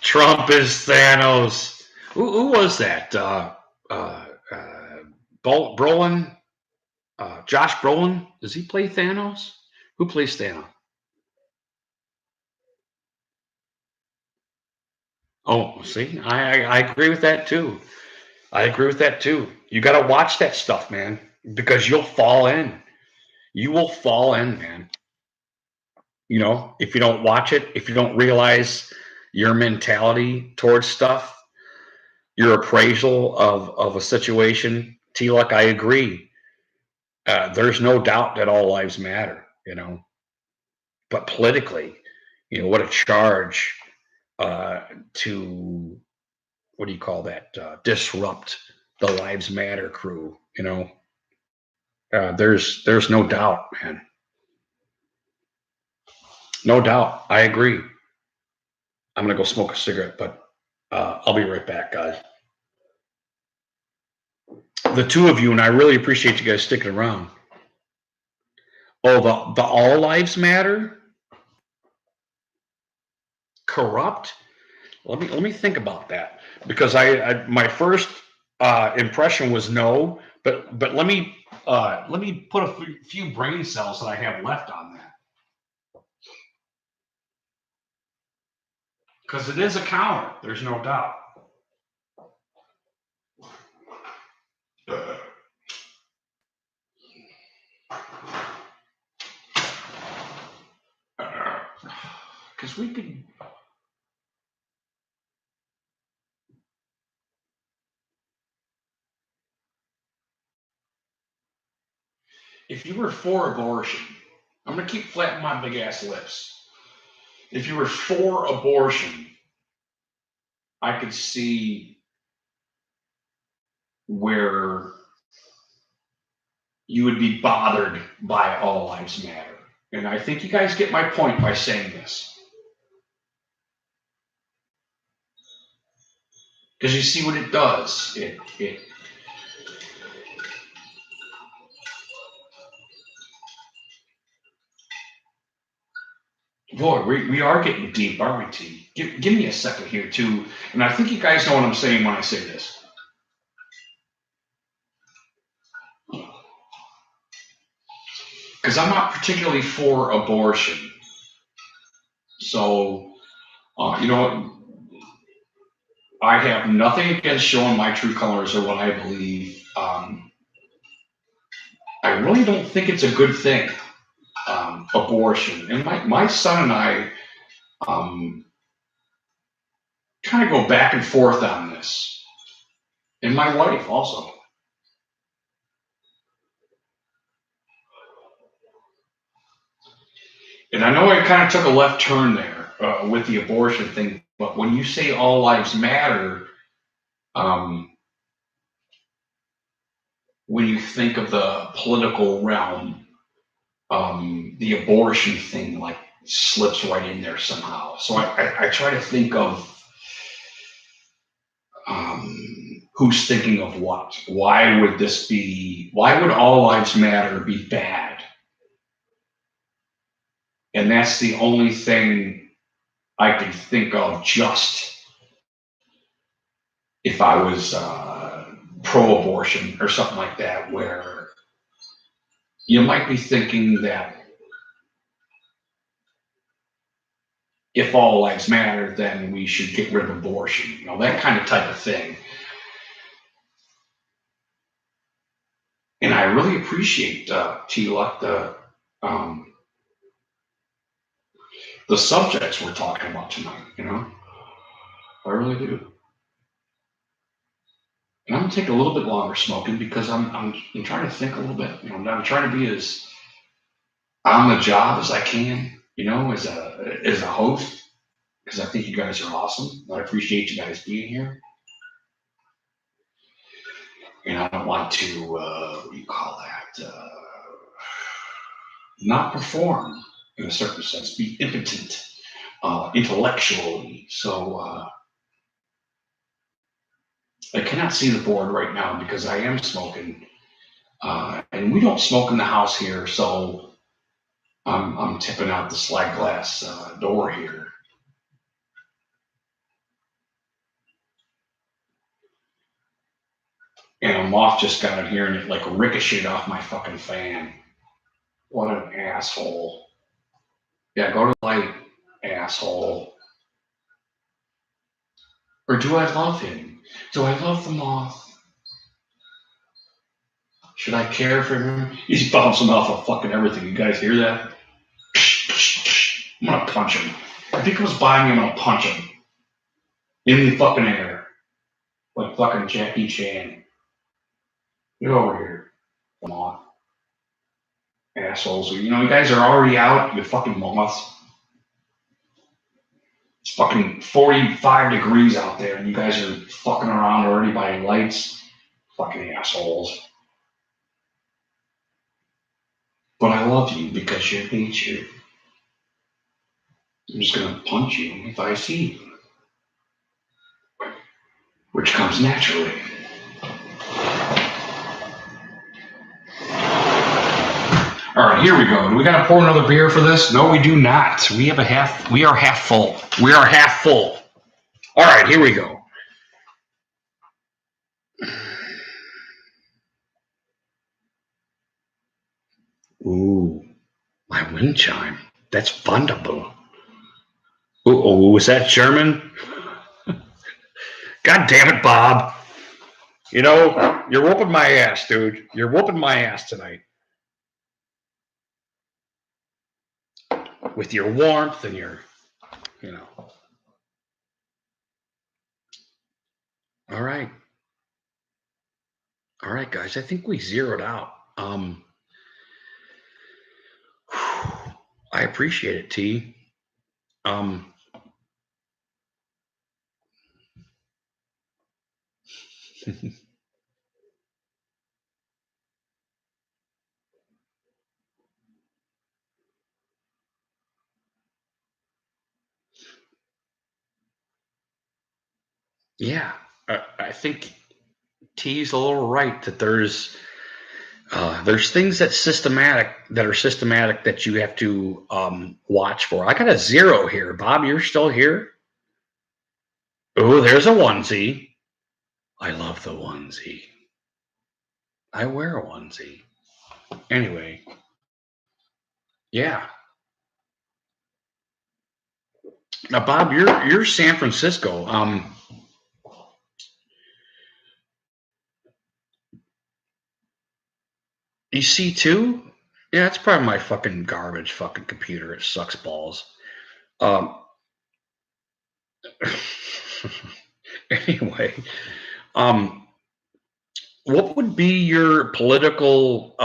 Trump is Thanos. Who was that? Uh, Brolin? Josh Brolin? Does he play Thanos? Who plays Thanos? Oh, see, I agree with that too. I agree with that too. You got to watch that stuff, man, because you'll fall in. You will fall in, man. If you don't watch it, if you don't realize your mentality towards stuff, your appraisal of a situation, T-Luck, I agree. There's no doubt that all lives matter. But politically, what a charge to, what do you call that? Disrupt the Lives Matter crew. There's no doubt, man. No doubt. I agree. I'm gonna go smoke a cigarette, but I'll be right back, guys. The two of you, and I really appreciate you guys sticking around. Oh, the all lives matter? Corrupt? Let me think about that, because I my first impression was no, but let me put a few brain cells that I have left on that, because it is a counter. There's no doubt. Because we could. If you were for abortion, I'm gonna keep flattening my big ass lips. If you were for abortion, I could see where you would be bothered by all lives matter. And I think you guys get my point by saying this. Because you see what it does. Boy, we are getting deep, aren't we, T? Give me a second here, too. And I think you guys know what I'm saying when I say this. Because I'm not particularly for abortion. So, I have nothing against showing my true colors or what I believe. I really don't think it's a good thing, abortion. And my son and I kind of go back and forth on this. And my wife also. And I know I kind of took a left turn there with the abortion thing, but when you say all lives matter, when you think of the political realm, the abortion thing like slips right in there somehow. So I try to think of who's thinking of what. Why would all lives matter be bad? And that's the only thing I can think of, just if I was pro-abortion or something like that, where you might be thinking that if all lives matter, then we should get rid of abortion, that kind of type of thing. And I really appreciate, T-Luck, the subjects we're talking about tonight. I really do. And I'm gonna take a little bit longer smoking, because I'm trying to think a little bit. I'm trying to be as on the job as I can, as a host, because I think you guys are awesome. I appreciate you guys being here. And I don't want to, what do you call that? Not perform in a certain sense, be impotent intellectually. So I cannot see the board right now because I am smoking. And we don't smoke in the house here, so I'm tipping out the slide glass door here. And a moth just got in here and it like ricocheted off my fucking fan. What an asshole. Yeah, go to the light, asshole. Or do I love him? Do I love the moth? Should I care for him? He's bouncing off of fucking everything. You guys hear that? I'm gonna punch him. If he comes by me, I'm gonna punch him. In the fucking air. Like fucking Jackie Chan. Get over here. Moth. Assholes. You know, you guys are already out, you fucking moths. It's fucking 45 degrees out there, and you guys are fucking around already by lights. Fucking assholes. But I love you because you're nature. I'm just gonna punch you if I see you. Which comes naturally. All right, here we go. Do we gotta pour another beer for this? No, we do not. We are half full. We are half full. All right, here we go. Ooh, my wind chime. That's wonderful. Oh, is that German? God damn it, Bob. You know, you're whooping my ass, dude. You're whooping my ass tonight. With your warmth and your, you know. All right. All right, guys. I think we zeroed out. I appreciate it, T. Yeah, I think T's a little right that there's things that are systematic that you have to watch for. I got a 0 here. Bob, you're still here? Oh, there's a onesie. I love the onesie. I wear a onesie. Anyway, yeah. Now, Bob, you're San Francisco. EC2? Yeah, it's probably my fucking garbage fucking computer. It sucks balls. Anyway, what would be your political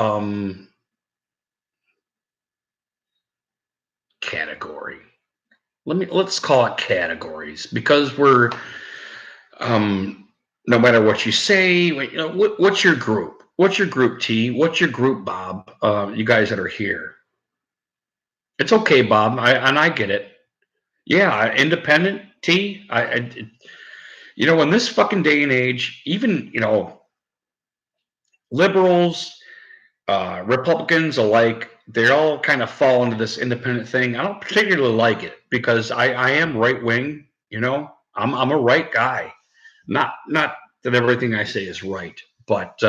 category? Let's call it categories because we're no matter what you say, you know, what's your group? What's your group, T? What's your group, Bob? You guys that are here. It's okay, Bob. I get it. Yeah, independent T. You know, in this fucking day and age, even, you know, liberals, Republicans alike, they all kind of fall into this independent thing. I don't particularly like it because I am right wing. You know, I'm a right guy. Not that everything I say is right, but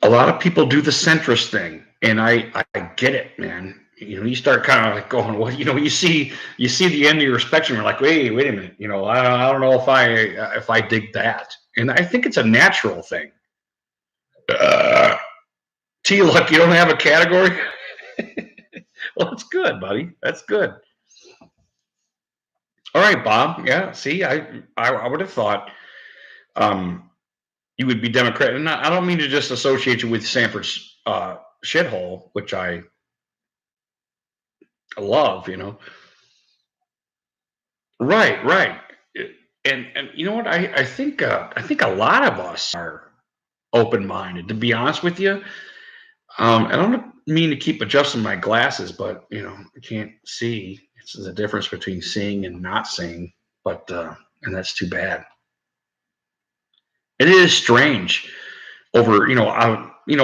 a lot of people do the centrist thing, and I get it, man. You know, you start kind of like going, well, you know, you see the end of your spectrum. You're like, wait a minute. You know, I don't know if I dig that, and I think it's a natural thing. T, look, you don't have a category. Well, that's good, buddy. That's good. All right, Bob. Yeah. See, I would have thought you would be Democrat, and I don't mean to just associate you with Sanford's shithole, which I love. You know. Right. And you know what? I think a lot of us are open minded. To be honest with you, I don't mean to keep adjusting my glasses, but you know, I can't see. It's the difference between seeing and not seeing. But and that's too bad. It is strange. Over, you know,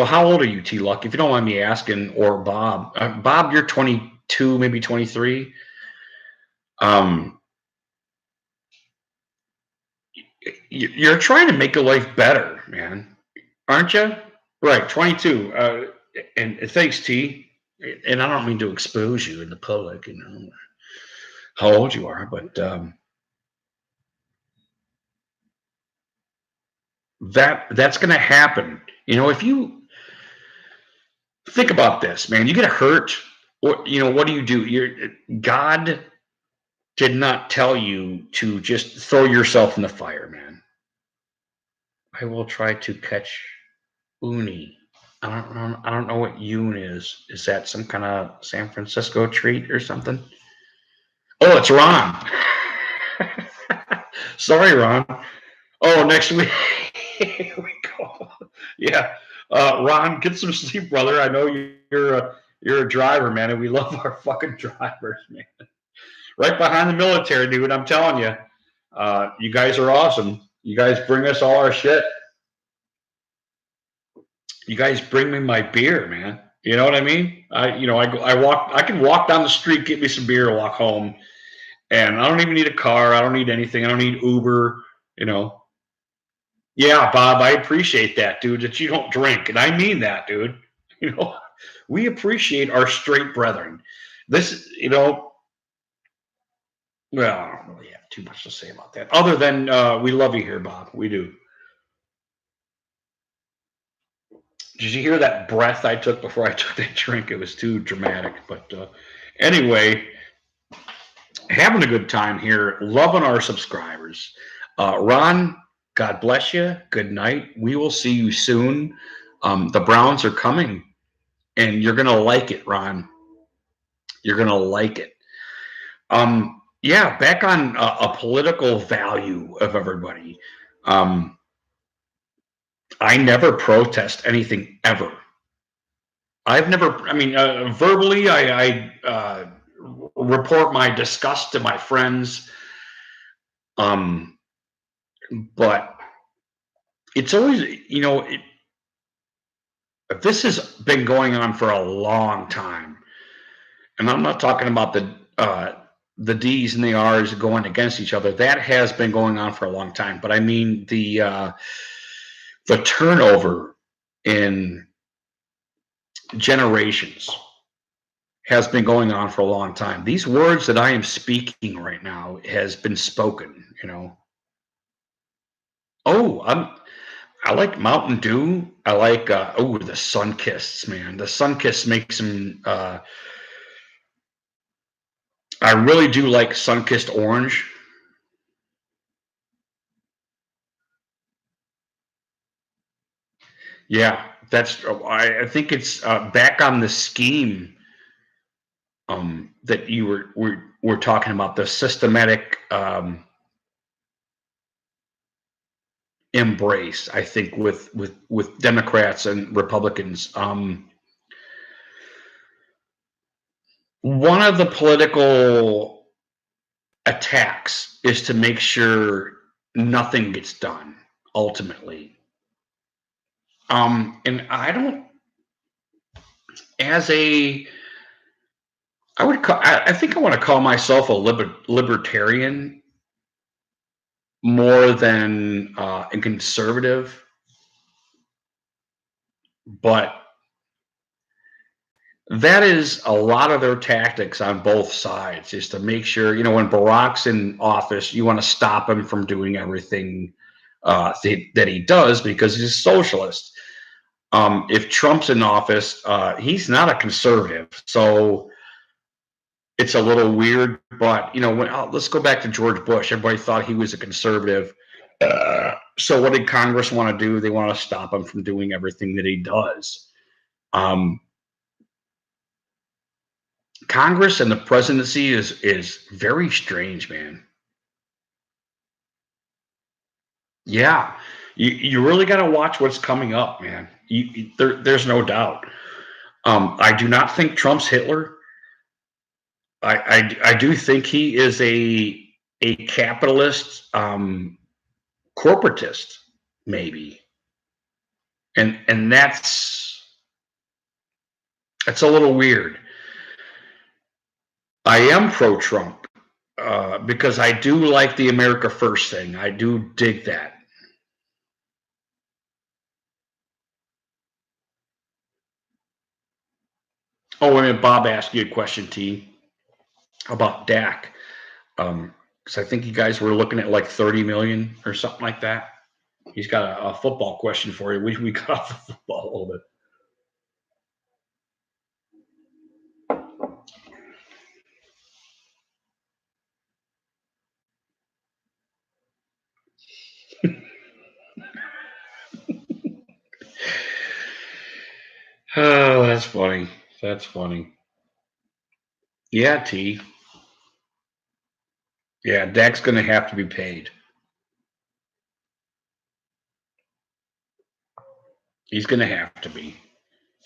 how old are you, T Luck? If you don't mind me asking, or Bob. Bob, you're 22, maybe 23. You're trying to make your life better, man, aren't you? Right, 22. And thanks, T. And I don't mean to expose you in the public, you know. how old you are, but that's going to happen. If you think about this, man, you get hurt, or what do? God did not tell you to just throw yourself in the fire, man. I will try to catch uni. I don't know what yoon is. Is that some kind of San Francisco treat or something? Oh, it's Ron. Sorry, Ron. Oh, next week. Here we go. Yeah, Ron, get some sleep, brother. I know you're a driver, man, and we love our fucking drivers, man. Right behind the military, dude. I'm telling you, you guys are awesome. You guys bring us all our shit. You guys bring me my beer, man. You know what I mean? I can walk down the street, get me some beer, walk home, and I don't even need a car. I don't need anything. I don't need Uber. You know. Yeah, Bob, I appreciate that, dude. That you don't drink, and I mean that, dude. You know, we appreciate our straight brethren. This, well, I don't really have too much to say about that, other than we love you here, Bob. We do. Did you hear that breath I took before I took that drink? It was too dramatic. But anyway, having a good time here, loving our subscribers. Ron, God bless you. Good night. We will see you soon. The Browns are coming, and you're going to like it, Ron. You're going to like it. Yeah, back on a political value of everybody. I never protest anything ever. I've never, I mean, verbally, I report my disgust to my friends. But it's always, this has been going on for a long time. And I'm not talking about the D's and the R's going against each other. That has been going on for a long time. But I mean, the turnover in generations has been going on for a long time. These words that I am speaking right now has been spoken, Oh, I like Mountain Dew. I like the Sunkist, man. The Sunkist makes them I really do like Sunkist orange. Yeah, that's I think it's back on the scheme that you were talking about, the systematic embrace, I think, with Democrats and Republicans. One of the political attacks is to make sure nothing gets done ultimately. And I don't, as a, I think I want to call myself a libertarian more than a conservative, but that is a lot of their tactics on both sides, is to make sure, when Barack's in office, you want to stop him from doing everything that he does because he's a socialist. If Trump's in office, he's not a conservative. So it's a little weird, but let's go back to George Bush. Everybody thought he was a conservative. So what did Congress want to do? They want to stop him from doing everything that he does. Congress and the presidency is very strange, man. Yeah, you really got to watch what's coming up, man. There's no doubt. I do not think Trump's Hitler. I do think he is a capitalist corporatist, maybe, and that's a little weird. I am pro-Trump because I do like the America First thing. I do dig that. Oh, wait a minute, Bob asked you a question, T, about Dak. Because I think you guys were looking at like 30 million or something like that. He's got a football question for you. We got off the football a little bit. Oh, that's funny. That's funny. Yeah, T. Yeah, Dak's going to have to be paid. He's going to have to be.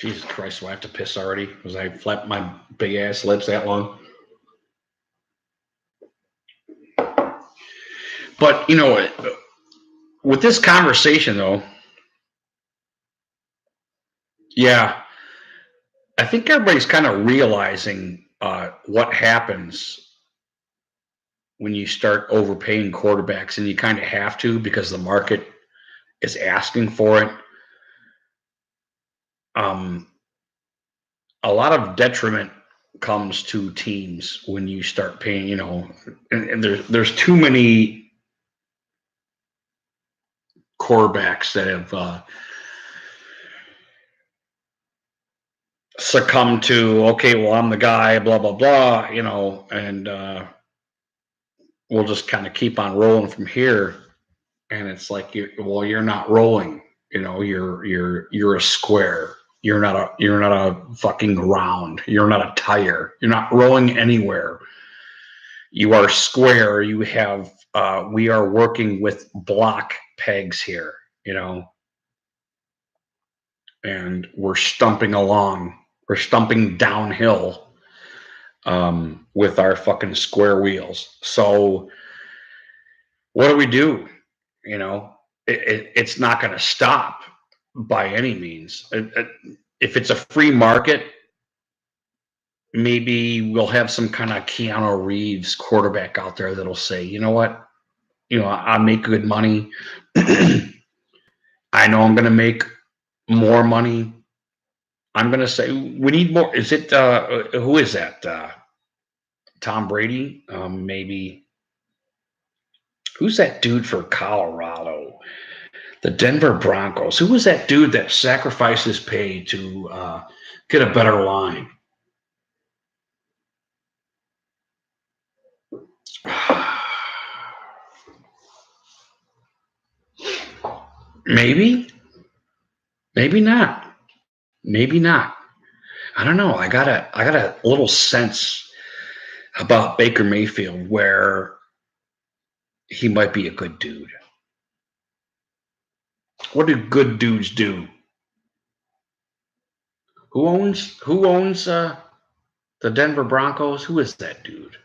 Jesus Christ, do I have to piss already? Was I flapped my big ass lips that long? But, you know, with this conversation, though, yeah, I think everybody's kind of realizing what happens when you start overpaying quarterbacks, and you kind of have to because the market is asking for it. A lot of detriment comes to teams when you start paying, you know, and there's too many quarterbacks that have succumbed to, okay, well, I'm the guy, blah, blah, blah, you know, and we'll just kind of keep on rolling from here. And it's like, you're not rolling, you know, you're a square. You're not a fucking round. You're not a tire. You're not rolling anywhere. You are square. You have, we are working with block pegs here, you know, and we're stumping along. We're stumping downhill with our fucking square wheels. So what do we do? You know, it's not going to stop by any means. If it's a free market, maybe we'll have some kind of Keanu Reeves quarterback out there that'll say, you know what, you know, I make good money. I know I'm going to make more money. I'm going to say we need more. Is it who is that? Tom Brady? Maybe. Who's that dude for Colorado? The Denver Broncos. Who was that dude that sacrificed his pay to get a better line? Maybe, maybe not. Maybe not. I don't know. I got a little sense about Baker Mayfield where he might be a good dude. What do good dudes do? Who owns the Denver Broncos? Who is that dude?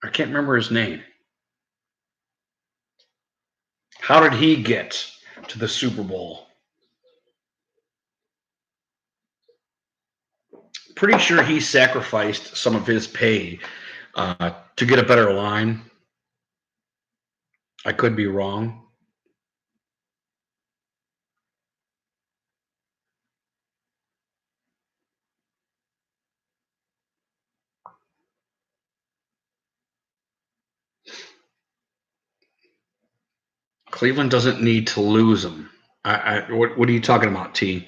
I can't remember his name. How did he get to the Super Bowl? Pretty sure he sacrificed some of his pay to get a better line. I could be wrong. Cleveland doesn't need to lose him. What are you talking about, T?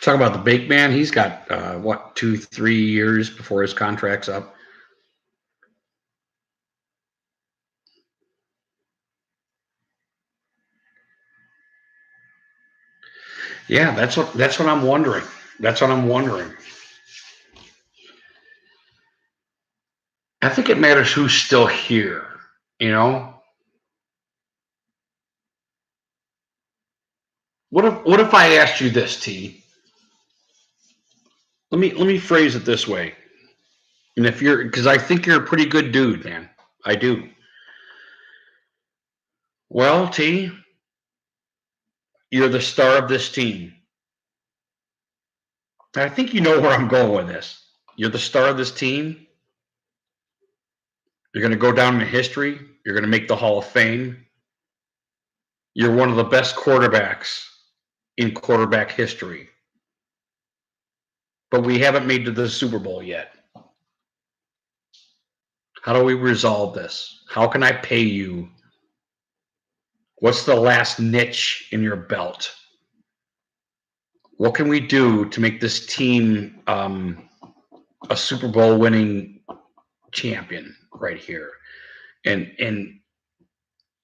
Talk about the big man. He's got what 2-3 years before his contract's up. Yeah, that's what I'm wondering. That's what I'm wondering. I think it matters who's still here. You know, what if I asked you this, T? Let me phrase it this way. And if you're, because I think you're a pretty good dude, man. I do. Well, T, you're the star of this team. I think you know where I'm going with this. You're the star of this team. You're going to go down in history. You're going to make the Hall of Fame. You're one of the best quarterbacks in quarterback history. But we haven't made it to the Super Bowl yet. How do we resolve this? How can I pay you? What's the last niche in your belt? What can we do to make this team a Super Bowl winning champion right here? And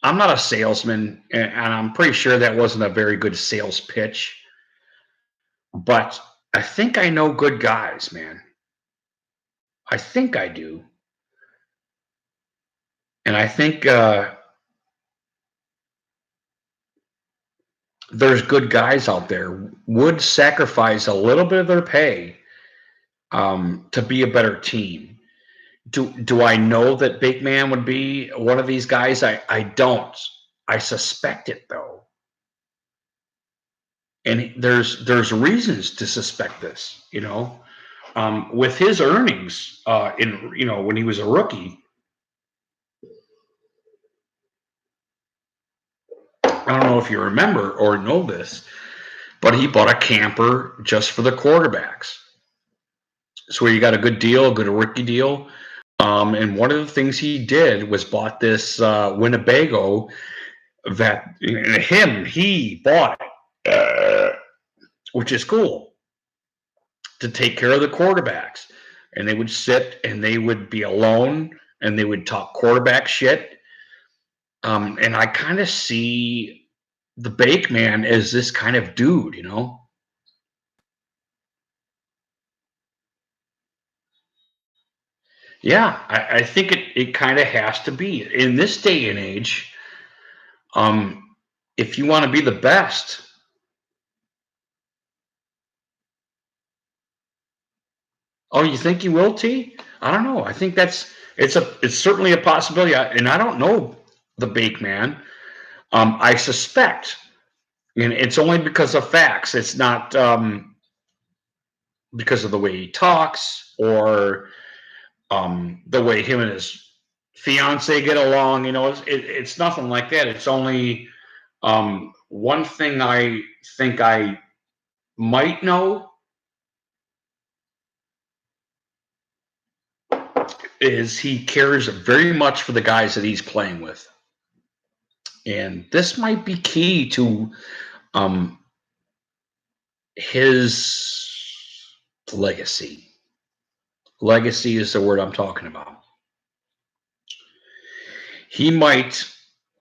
I'm not a salesman, and I'm pretty sure that wasn't a very good sales pitch. But I think I know good guys, man. I think I do. And I think there's good guys out there would sacrifice a little bit of their pay to be a better team. Do I know that Big Man would be one of these guys? I don't. I suspect it though, and there's reasons to suspect this. With his earnings when he was a rookie. I don't know if you remember or know this, but he bought a camper just for the quarterbacks. So he got a good deal, a good rookie deal. And one of the things he did was bought this Winnebago that he bought it, which is cool, to take care of the quarterbacks. And they would sit and they would be alone and they would talk quarterback shit. And I kind of see the Bake Man as this kind of dude, Yeah, I think it kind of has to be in this day and age. If you want to be the best, oh, you think you will, T? I don't know. I think it's certainly a possibility, and I don't know the Bake Man. I suspect, and it's only because of facts. It's not because of the way he talks or the way him and his fiance get along. It's nothing like that. It's only one thing I think I might know is he cares very much for the guys that he's playing with. And this might be key to his legacy. Legacy is the word I'm talking about. He might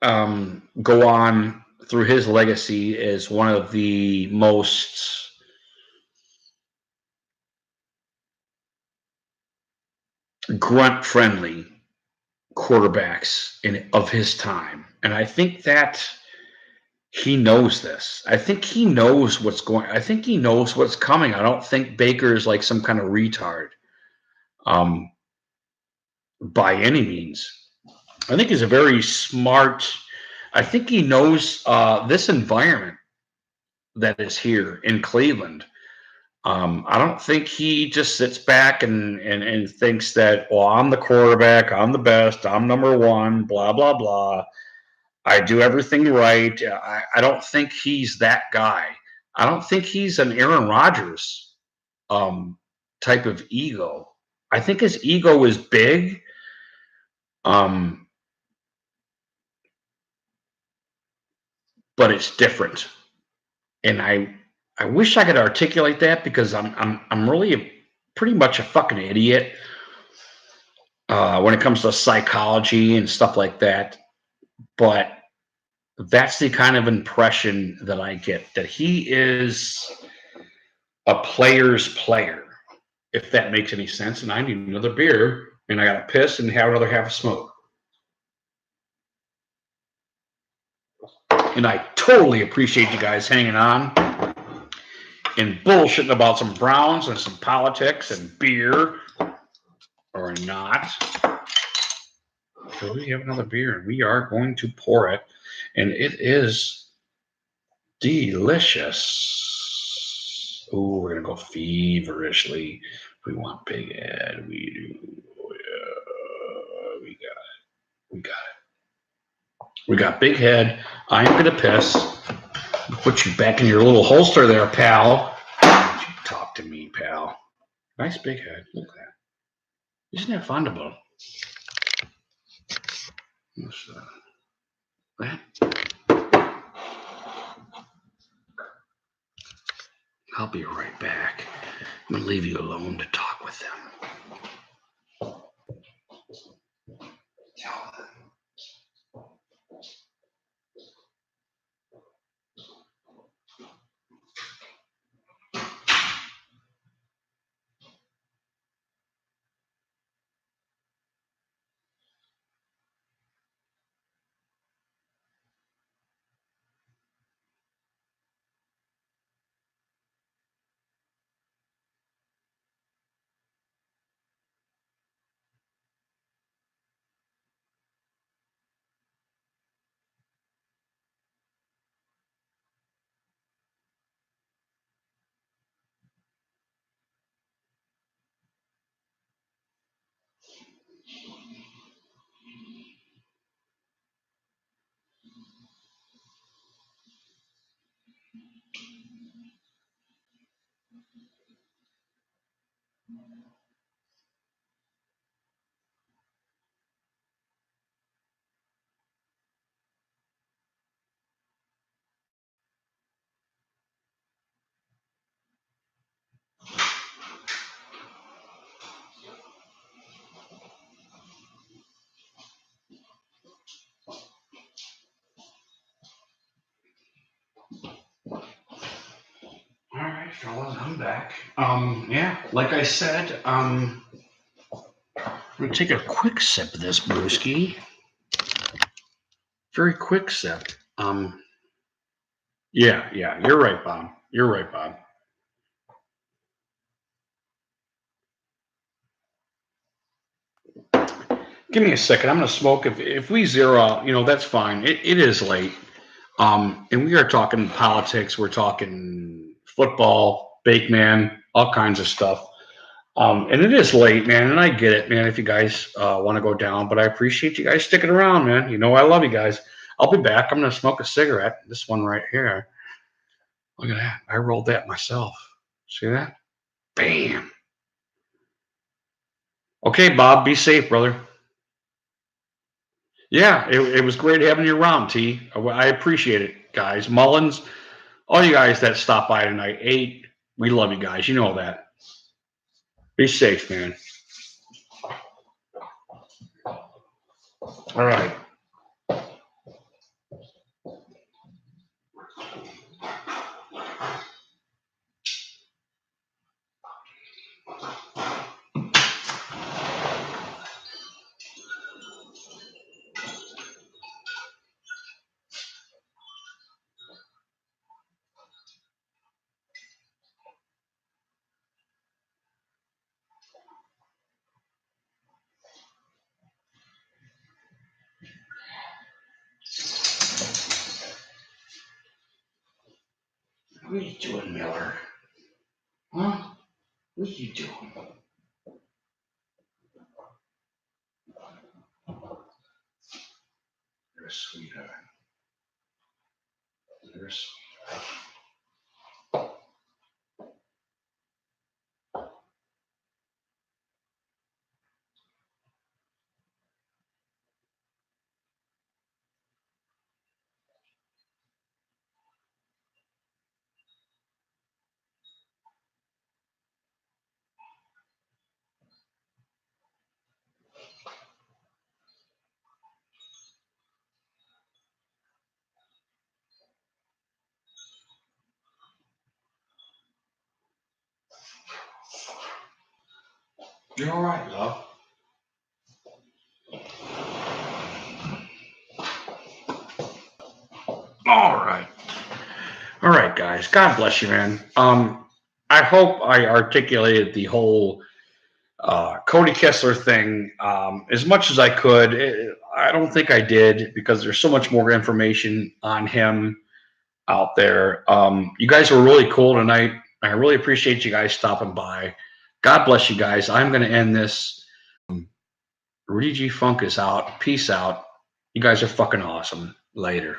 go on through his legacy as one of the most grunt-friendly quarterbacks of his time. And I think that he knows this. I think he knows what's going. I think he knows what's coming. I don't think Baker is like some kind of retard, by any means. I think he's a very smart. I think he knows this environment that is here in Cleveland. I don't think he just sits back and thinks that, well, I'm the quarterback, I'm the best, I'm number one, blah blah blah. I do everything right. I don't think he's that guy. I don't think he's an Aaron Rodgers type of ego. I think his ego is big. But it's different. And I wish I could articulate that because I'm really pretty much a fucking idiot when it comes to psychology and stuff like that. But that's the kind of impression that I get, that he is a player's player, if that makes any sense. And I need another beer, and I got to piss and have another half a smoke. And I totally appreciate you guys hanging on and bullshitting about some Browns and some politics and beer, or not. So we have another beer, and we are going to pour it, and it is delicious. Oh, we're gonna go feverishly. We want Big Ed. We do. We got it. We got Big Head. I am gonna piss. Put you back in your little holster there, pal. Talk to me, pal. Nice big head. Look at that. Isn't that fun to blow? That. I'll be right back. I'm gonna leave you alone to talk with them. Tell them. All right, fellas, I'm back. Yeah, like I said, I'm gonna take a quick sip of this brewski. Very quick sip. Yeah, you're right, Bob. You're right, Bob. Give me a second. I'm gonna smoke. If we zero out, that's fine. It is late. And we are talking politics. We're talking football, bake man, all kinds of stuff. And it is late, man, and I get it, man, if you guys want to go down, but I appreciate you guys sticking around, man. You know I love you guys. I'll be back. I'm going to smoke a cigarette. This one right here. Look at that. I rolled that myself. See that? Bam. Okay, Bob, be safe, brother. Yeah, it was great having you around, T. I appreciate it, guys. Mullins, all you guys that stopped by tonight, 8, we love you guys. You know that. Be safe, man. All right. What are you doing, Miller? Huh? What are you doing? You're a sweetheart. You're a sweetheart. You're all right, love. All right. All right, guys. God bless you, man. I hope I articulated the whole Cody Kessler thing as much as I could. I don't think I did because there's so much more information on him out there. You guys were really cool tonight. I really appreciate you guys stopping by. God bless you guys. I'm going to end this. Rudy G. Funk is out. Peace out. You guys are fucking awesome. Later.